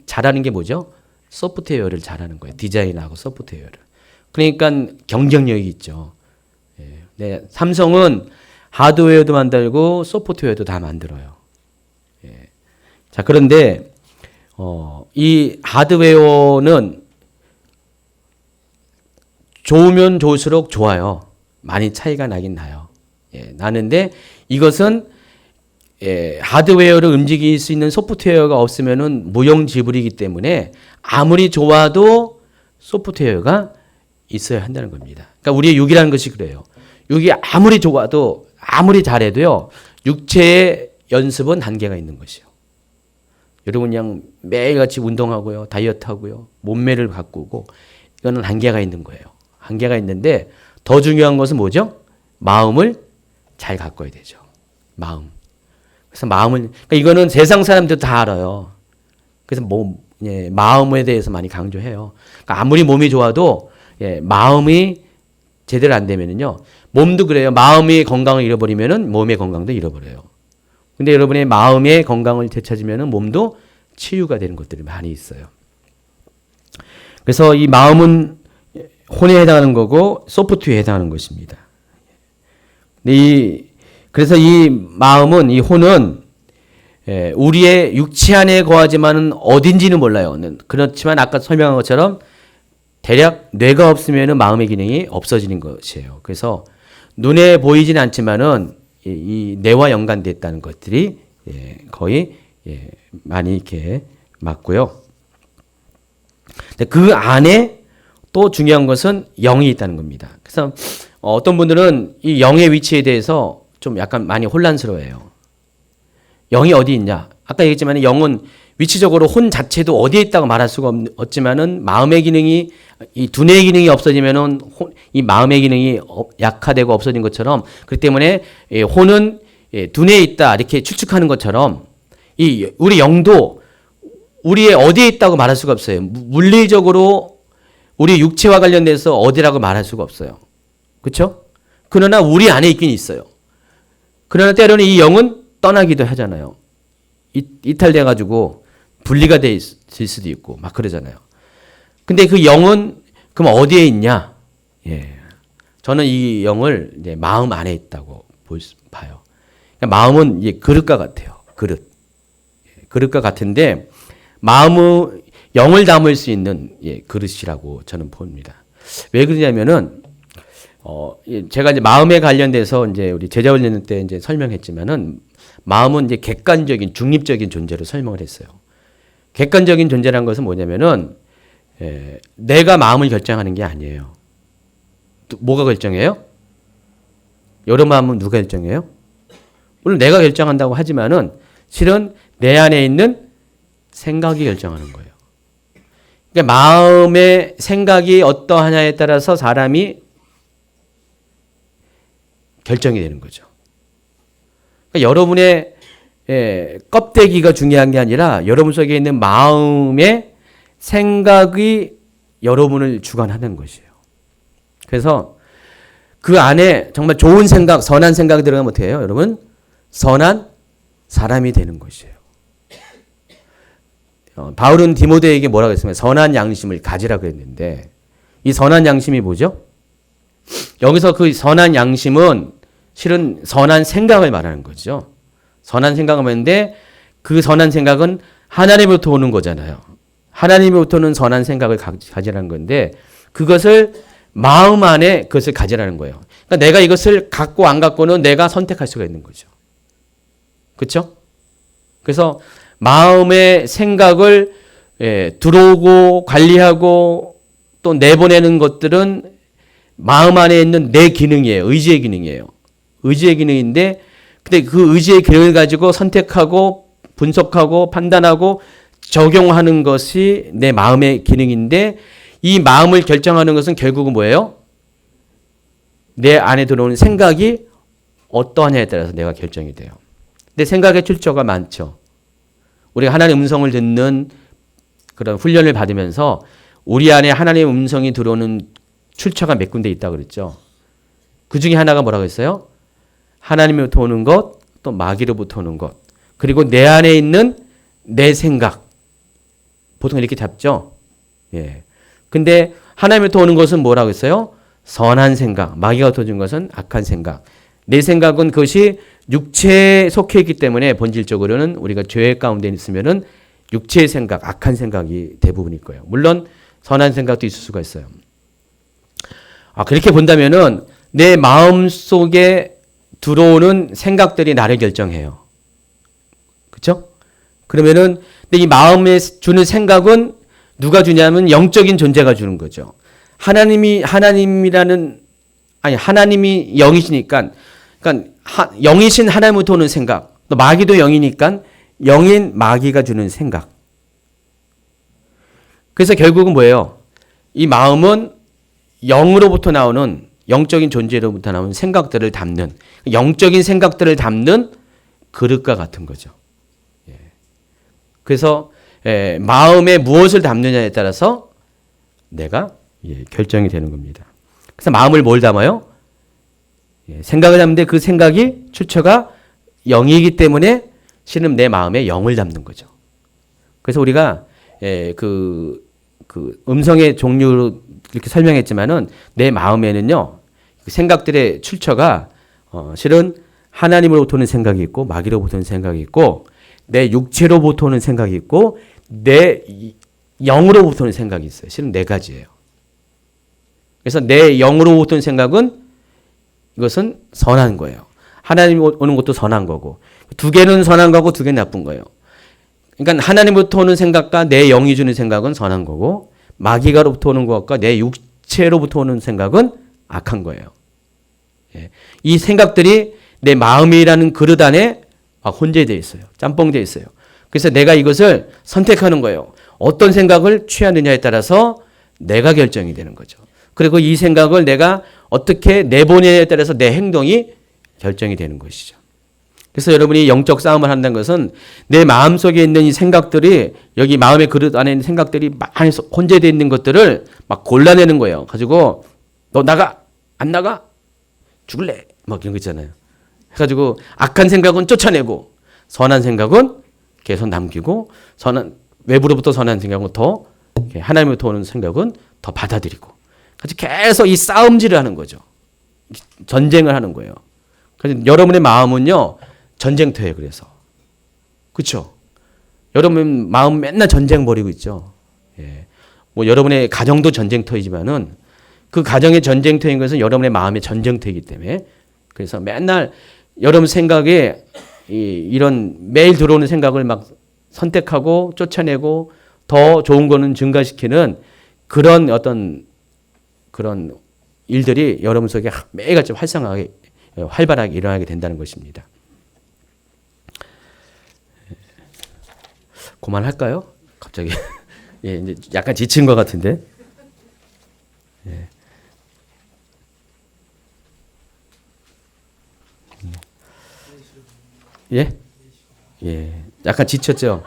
잘하는 게 뭐죠? 소프트웨어를 잘하는 거예요. 디자인하고 소프트웨어를. 그러니까 경쟁력이 있죠. 네, 삼성은 하드웨어도 만들고 소프트웨어도 다 만들어요. 자, 그런데 이 하드웨어는 좋으면 좋을수록 좋아요. 많이 차이가 나긴 나요. 나는데 이것은 하드웨어를 움직일 수 있는 소프트웨어가 없으면은 무용지물이기 때문에 아무리 좋아도 소프트웨어가 있어야 한다는 겁니다. 그러니까 우리의 육이라는 것이 그래요. 육이 아무리 좋아도 아무리 잘해도요. 육체의 연습은 한계가 있는 것이요. 여러분 그냥 매일같이 운동하고요. 다이어트하고요. 몸매를 가꾸고 이거는 한계가 있는 거예요. 한계가 있는데 더 중요한 것은 뭐죠? 마음을 잘 가꿔야 되죠. 마음. 그래서 마음을 그러니까 이거는 세상 사람들도 다 알아요. 그래서 마음에 대해서 많이 강조해요. 그러니까 아무리 몸이 좋아도 마음이 제대로 안 되면은요. 몸도 그래요. 마음의 건강을 잃어버리면은 몸의 건강도 잃어버려요. 근데 여러분의 마음의 건강을 되찾으면은 몸도 치유가 되는 것들이 많이 있어요. 그래서 이 마음은 혼에 해당하는 거고 소프트웨어에 해당하는 것입니다. 그래서 이 마음은 이 혼은 우리의 육체 안에 거하지만은 어딘지는 몰라요. 그렇지만 아까 설명한 것처럼 대략 뇌가 없으면은 마음의 기능이 없어지는 것이에요. 그래서 눈에 보이지는 않지만은 이 뇌와 연관됐다는 것들이 거의 많이 이렇게 맞고요. 그 안에 또 중요한 것은 영이 있다는 겁니다. 그래서 어떤 분들은 이 영의 위치에 대해서 좀 약간 많이 혼란스러워해요. 영이 어디 있냐? 아까 얘기했지만 영은 위치적으로 혼 자체도 어디에 있다고 말할 수가 없지만은 마음의 기능이 이 두뇌의 기능이 없어지면은 이 마음의 기능이 약화되고 없어진 것처럼 그렇기 때문에 혼은 두뇌에 있다 이렇게 추측하는 것처럼 이 우리 영도 우리의 어디에 있다고 말할 수가 없어요. 물리적으로 우리 육체와 관련돼서 어디라고 말할 수가 없어요. 그렇죠? 그러나 우리 안에 있긴 있어요. 그러나 때로는 이 영은 떠나기도 하잖아요. 이탈돼 가지고 분리가 돼 있을 수도 있고 막 그러잖아요. 근데 그 영은 그럼 어디에 있냐? 저는 이 영을 이제 마음 안에 있다고 봐요. 그러니까 마음은 이제 그릇과 같아요. 그릇과 같은데 마음의 영을 담을 수 있는 그릇이라고 저는 봅니다. 왜 그러냐면은 제가 이제 마음에 관련돼서 이제 우리 제자훈련 때 이제 설명했지만은 마음은 이제 객관적인 중립적인 존재로 설명을 했어요. 객관적인 존재라는 것은 뭐냐면은 내가 마음을 결정하는 게 아니에요. 또 뭐가 결정해요? 여러 마음은 누가 결정해요? 물론 내가 결정한다고 하지만은 실은 내 안에 있는 생각이 결정하는 거예요. 그러니까 마음의 생각이 어떠하냐에 따라서 사람이 결정이 되는 거죠. 그러니까 여러분의 껍데기가 중요한 게 아니라 여러분 속에 있는 마음의 생각이 여러분을 주관하는 것이에요. 그래서 그 안에 정말 좋은 생각, 선한 생각이 들어가면 어떻게 해요? 여러분, 선한 사람이 되는 것이에요. 바울은 디모데에게 뭐라고 했습니까? 선한 양심을 가지라고 했는데 이 선한 양심이 뭐죠? 여기서 그 선한 양심은 실은 선한 생각을 말하는 거죠. 선한 생각을 하는데 그 선한 생각은 하나님으로부터 오는 거잖아요. 하나님으로부터 오는 선한 생각을 가지라는 건데 그것을 마음 안에 그것을 가지라는 거예요. 그러니까 내가 이것을 갖고 안 갖고는 내가 선택할 수가 있는 거죠. 그렇죠? 그래서 마음의 생각을 들어오고 관리하고 또 내보내는 것들은 마음 안에 있는 내 기능이에요. 의지의 기능이에요. 의지의 기능인데 근데 그 의지의 기능을 가지고 선택하고 분석하고 판단하고 적용하는 것이 내 마음의 기능인데 이 마음을 결정하는 것은 결국은 뭐예요? 내 안에 들어오는 생각이 어떠하냐에 따라서 내가 결정이 돼요. 근데 생각의 출처가 많죠. 우리가 하나님의 음성을 듣는 그런 훈련을 받으면서 우리 안에 하나님의 음성이 들어오는 출처가 몇 군데 있다고 그랬죠. 그 중에 하나가 뭐라고 했어요? 하나님으로부터 오는 것, 또 마귀로부터 오는 것, 그리고 내 안에 있는 내 생각. 보통 이렇게 잡죠. 근데 하나님으로부터 오는 것은 뭐라고 했어요? 선한 생각. 마귀가 터준 것은 악한 생각. 내 생각은 그것이 육체에 속해 있기 때문에 본질적으로는 우리가 죄 가운데 있으면은 육체의 생각, 악한 생각이 대부분일 거예요. 물론 선한 생각도 있을 수가 있어요. 그렇게 본다면은 내 마음 속에 들어오는 생각들이 나를 결정해요. 그렇죠? 그러면은 근데 이 마음에 주는 생각은 누가 주냐면 영적인 존재가 주는 거죠. 하나님이 영이시니까, 그러니까 영이신 하나님부터 오는 생각, 또 마귀도 영이니까 영인 마귀가 주는 생각. 그래서 결국은 뭐예요? 이 마음은 영으로부터 나오는 영적인 존재로부터 나오는 생각들을 담는 영적인 생각들을 담는 그릇과 같은 거죠. 그래서 마음에 무엇을 담느냐에 따라서 내가 결정이 되는 겁니다. 그래서 마음을 뭘 담아요? 생각을 담는데 그 생각이 출처가 영이기 때문에 실은 내 마음에 영을 담는 거죠. 그래서 우리가 그 음성의 종류로 이렇게 설명했지만은 내 마음에는요 그 생각들의 출처가 실은 하나님으로부터 오는 생각이 있고 마귀로부터 오는 생각이 있고 내 육체로부터 오는 생각이 있고 내 영으로부터 오는 생각이 있어요. 실은 네 가지예요. 그래서 내 영으로부터 오는 생각은 이것은 선한 거예요. 하나님 오는 것도 선한 거고 두 개는 선한 거고 두 개는 나쁜 거예요. 그러니까 하나님부터 오는 생각과 내 영이 주는 생각은 선한 거고 마귀가로부터 오는 것과 내 육체로부터 오는 생각은 악한 거예요. 이 생각들이 내 마음이라는 그릇 안에 혼재되어 있어요. 짬뽕되어 있어요. 그래서 내가 이것을 선택하는 거예요. 어떤 생각을 취하느냐에 따라서 내가 결정이 되는 거죠. 그리고 이 생각을 내가 어떻게 내보내냐에 따라서 내 행동이 결정이 되는 것이죠. 그래서 여러분이 영적 싸움을 한다는 것은 내 마음속에 있는 이 생각들이 여기 마음의 그릇 안에 있는 생각들이 많이 혼재되어 있는 것들을 막 골라내는 거예요. 가지고 너 나가 안 나가 죽을래 막 이런 거 있잖아요. 해가지고 악한 생각은 쫓아내고 선한 생각은 계속 남기고 선한 외부로부터 선한 생각은 더 하나님으로부터 오는 생각은 더 받아들이고 같이 계속 이 싸움질을 하는 거죠. 전쟁을 하는 거예요. 그래서 여러분의 마음은요 전쟁터예요. 그래서 그렇죠. 여러분 마음 맨날 전쟁 벌이고 있죠. 뭐 여러분의 가정도 전쟁터이지만은 그 가정의 전쟁터인 것은 여러분의 마음의 전쟁터이기 때문에 그래서 맨날 여러분 생각에 이런 매일 들어오는 생각을 막 선택하고 쫓아내고 더 좋은 거는 증가시키는 그런 어떤 그런 일들이 여러분 속에 매일같이 활성하게 활발하게 일어나게 된다는 것입니다. 그만할까요? 갑자기 이제 약간 지친 것 같은데. 예? 약간 지쳤죠?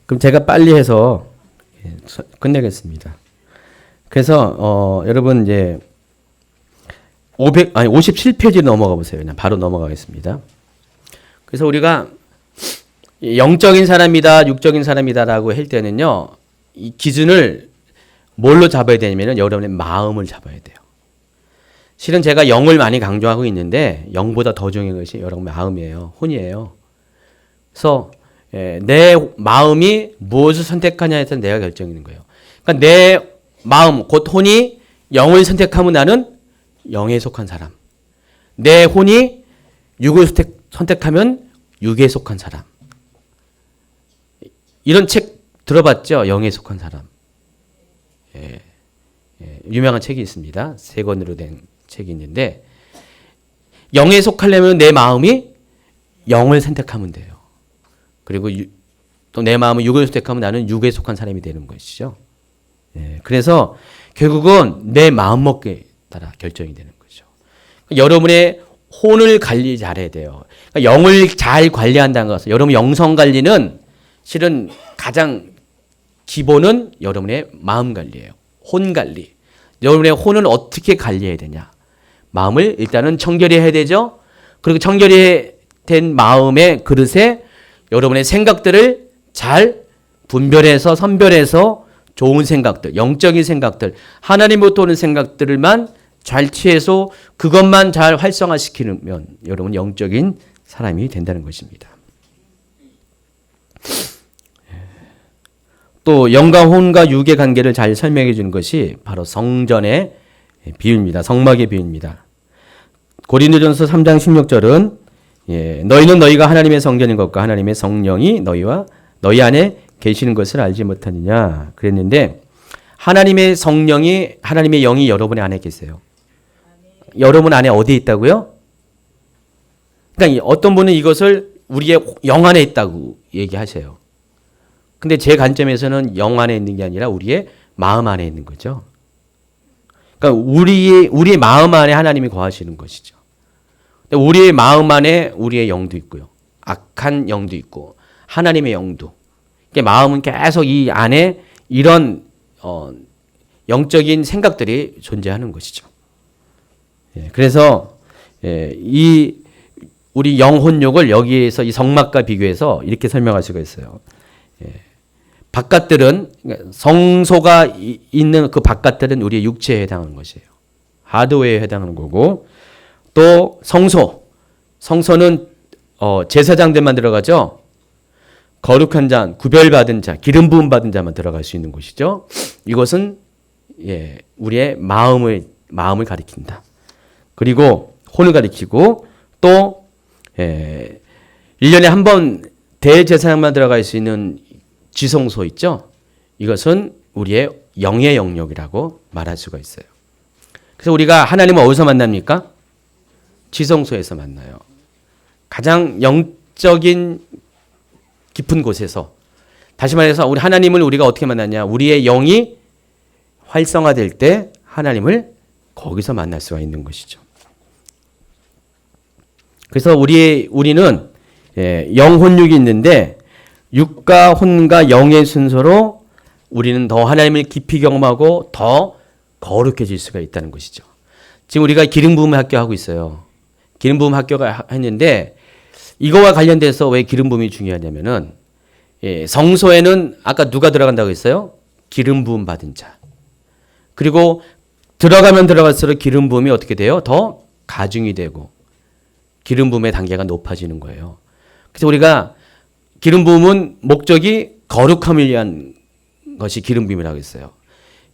그럼 제가 빨리 해서 끝내겠습니다. 그래서 여러분 이제 57페이지 넘어가 보세요. 그냥 바로 넘어가겠습니다. 그래서 우리가 영적인 사람이다, 육적인 사람이다라고 할 때는요, 이 기준을 뭘로 잡아야 되냐면은 여러분의 마음을 잡아야 돼요. 실은 제가 영을 많이 강조하고 있는데 영보다 더 중요한 것이 여러분의 마음이에요. 혼이에요. 그래서 내 마음이 무엇을 선택하냐에 따라서 내가 결정하는 거예요. 그러니까 내 마음, 곧 혼이 영을 선택하면 나는 영에 속한 사람. 내 혼이 육을 선택하면 육에 속한 사람. 이런 책 들어봤죠? 영에 속한 사람. 유명한 책이 있습니다. 3권으로 된 책이 있는데 영에 속하려면 내 마음이 영을 선택하면 돼요. 그리고 또 내 마음은 육을 선택하면 나는 육에 속한 사람이 되는 것이죠. 그래서 결국은 내 마음먹기에 따라 결정이 되는 거죠. 여러분의 혼을 관리 잘해야 돼요. 그러니까 영을 잘 관리한다는 것은 여러분 영성 관리는 실은 가장 기본은 여러분의 마음 관리예요. 혼 관리. 여러분의 혼을 어떻게 관리해야 되냐. 마음을 일단은 청결히 해야 되죠. 그리고 청결히 된 마음의 그릇에 여러분의 생각들을 잘 분별해서 선별해서 좋은 생각들, 영적인 생각들, 하나님부터 오는 생각들만 잘 취해서 그것만 잘 활성화시키면 여러분 영적인 사람이 된다는 것입니다. 또 영과 혼과 육의 관계를 잘 설명해 주는 것이 바로 성전의 비유입니다. 성막의 비유입니다. 고린도전서 3장 16절은 너희는 너희가 하나님의 성전인 것과 하나님의 성령이 너희 안에 계시는 것을 알지 못하느냐 그랬는데 하나님의 성령이 하나님의 영이 여러분 안에 계세요. 여러분 안에 어디에 있다고요? 그러니까 어떤 분은 이것을 우리의 영 안에 있다고 얘기하세요. 근데 제 관점에서는 영 안에 있는 게 아니라 우리의 마음 안에 있는 거죠. 그러니까 우리의 마음 안에 하나님이 거하시는 것이죠. 우리의 마음 안에 우리의 영도 있고요. 악한 영도 있고 하나님의 영도. 그러니까 마음은 계속 이 안에 이런 영적인 생각들이 존재하는 것이죠. 그래서 이 우리 영혼욕을 여기에서 이 성막과 비교해서 이렇게 설명할 수가 있어요. 바깥들은 성소가 있는 그 바깥들은 우리의 육체에 해당하는 것이에요. 하드웨어에 해당하는 거고 또 성소는 제사장들만 들어가죠. 거룩한 자, 구별받은 자, 기름 부음 받은 자만 들어갈 수 있는 곳이죠. 이것은 우리의 마음을 가리킨다. 그리고 혼을 가리키고 또 1년에 한 번 대제사장만 들어갈 수 있는 지성소 있죠. 이것은 우리의 영의 영역이라고 말할 수가 있어요. 그래서 우리가 하나님을 어디서 만납니까? 지성소에서 만나요. 가장 영적인 깊은 곳에서. 다시 말해서 우리 하나님을 우리가 어떻게 만났냐? 우리의 영이 활성화될 때 하나님을 거기서 만날 수가 있는 것이죠. 그래서 우리는 영혼육이 있는데 육과 혼과 영의 순서로 우리는 더 하나님을 깊이 경험하고 더 거룩해질 수가 있다는 것이죠. 지금 우리가 기름 부음 학교 하고 있어요. 기름 부음 학교가 했는데 이거와 관련돼서 왜 기름 부음이 중요하냐면은 성소에는 아까 누가 들어간다고 했어요? 기름 부음 받은 자. 그리고 들어가면 들어갈수록 기름 부음이 어떻게 돼요? 더 가중이 되고 기름 부음의 단계가 높아지는 거예요. 그래서 우리가 기름 부음은 목적이 거룩함을 위한 것이 기름 부음이라고 했어요.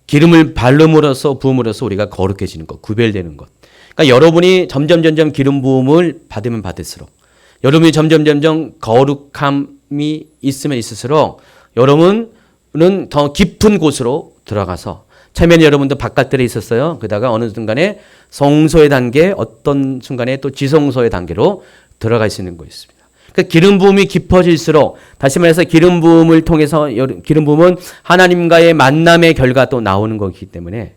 기름을 바름으로써 부음으로써 우리가 거룩해지는 것, 구별되는 것. 그러니까 여러분이 점점 기름 부음을 받으면 받을수록 여러분이 점점 거룩함이 있으면 있을수록 여러분은 더 깊은 곳으로 들어가서 처음에는 여러분도 바깥들에 있었어요. 그러다가 어느 순간에 성소의 단계, 어떤 순간에 또 지성소의 단계로 들어갈 수 있는 것입니다. 그러니까 기름 부음이 깊어질수록 다시 말해서 기름 부음을 통해서 기름 부음은 하나님과의 만남의 결과 또 나오는 거기 때문에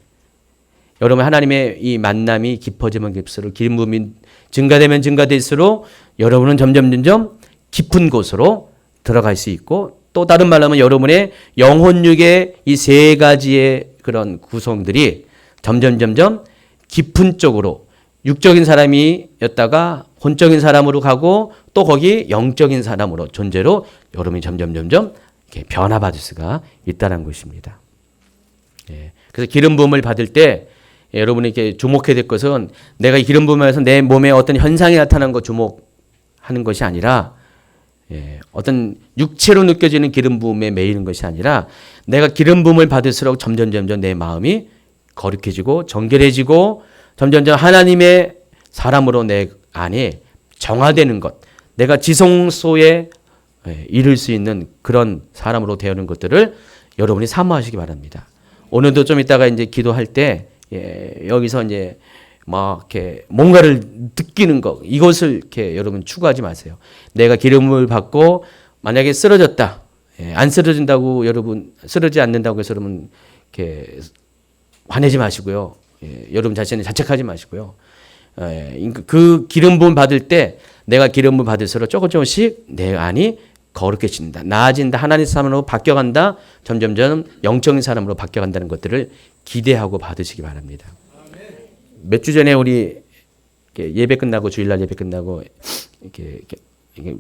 여러분 하나님의 이 만남이 깊어지면 깊을수록 기름 부음이 증가되면 증가될수록 여러분은 점점 깊은 곳으로 들어갈 수 있고 또 다른 말로 하면 여러분의 영혼육의 이 세 가지의 그런 구성들이 점점 깊은 쪽으로 육적인 사람이었다가 혼적인 사람으로 가고 또 거기 영적인 사람으로 존재로 여러분이 점점 이렇게 변화받을 수가 있다는 것입니다. 그래서 기름 부음을 받을 때 여러분이 이렇게 주목해야 될 것은 내가 기름 부음에서 내 몸에 어떤 현상이 나타나는 거 주목하는 것이 아니라 어떤 육체로 느껴지는 기름 부음에 매이는 것이 아니라 내가 기름 부음을 받을수록 점점 내 마음이 거룩해지고 정결해지고 점점 하나님의 사람으로 내 안에 정화되는 것, 내가 지성소에 이룰 수 있는 그런 사람으로 되는 것들을 여러분이 사모하시기 바랍니다. 오늘도 좀 이따가 이제 기도할 때 여기서 이제 막 이렇게 뭔가를 느끼는 것, 이것을 이렇게 여러분 추구하지 마세요. 내가 기름을 받고 만약에 쓰러졌다, 안 쓰러진다고 여러분 쓰러지지 않는다고 해서 여러분 이렇게 화내지 마시고요. 여러분 자신을 자책하지 마시고요. 그 기름 부음 받을 때 내가 기름 부음 받을수록 조금씩 내 안이 거룩해진다, 나아진다, 하나님 사람으로 바뀌어간다, 점점 영적인 사람으로 바뀌어간다는 것들을 기대하고 받으시기 바랍니다. 몇 주 전에 우리 예배 끝나고 주일날 예배 끝나고 이렇게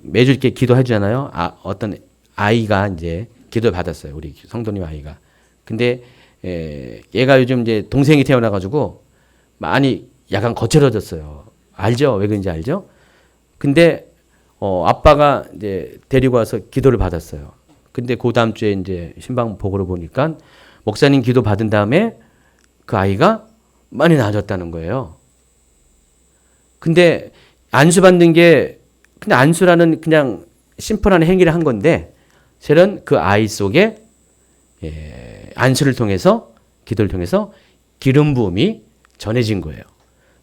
매주 이렇게 기도해 주잖아요. 어떤 아이가 이제 기도를 받았어요. 우리 성도님 아이가. 근데 얘가 요즘 이제 동생이 태어나 가지고 많이 약간 거칠어졌어요. 알죠? 왜 그런지 알죠? 근데 아빠가 이제 데리고 와서 기도를 받았어요. 근데 그 다음 주에 이제 신방 보고를 보니까 목사님 기도 받은 다음에 그 아이가 많이 나아졌다는 거예요. 근데 안수 받는 게 근데 안수라는 그냥 심플한 행위를 한 건데 실은 그 아이 속에 안수를 통해서 기도를 통해서 기름 부음이 전해진 거예요.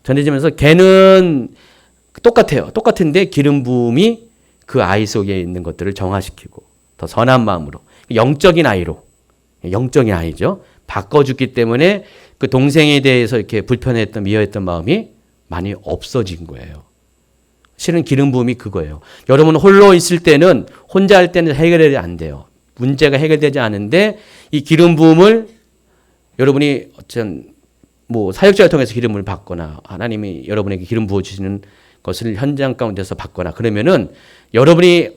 전해지면서 걔는 똑같아요. 똑같은데 기름 부음이 그 아이 속에 있는 것들을 정화시키고 더 선한 마음으로 영적인 아이로 영적인 아이죠. 바꿔주기 때문에 그 동생에 대해서 이렇게 불편했던 미워했던 마음이 많이 없어진 거예요. 실은 기름 부음이 그거예요. 여러분 홀로 있을 때는 혼자 할 때는 해결이 안 돼요. 문제가 해결되지 않은데 이 기름 부음을 여러분이 어떤 뭐 사역자를 통해서 기름을 받거나 하나님이 여러분에게 기름 부어 주시는 것을 현장 가운데서 받거나 그러면은 여러분이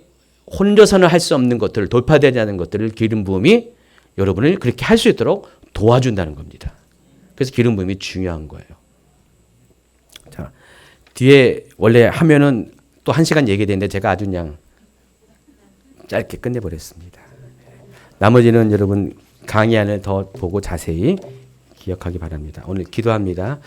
혼자서는 할 수 없는 것들을 돌파되지 않은 것들을 기름 부음이 여러분을 그렇게 할 수 있도록 도와준다는 겁니다. 그래서 기름 부음이 중요한 거예요. 자, 뒤에 원래 하면은 또 1시간 얘기되는데 제가 아주 그냥 짧게 끝내버렸습니다. 나머지는 여러분 강의 안을 더 보고 자세히 기억하기 바랍니다. 오늘 기도합니다.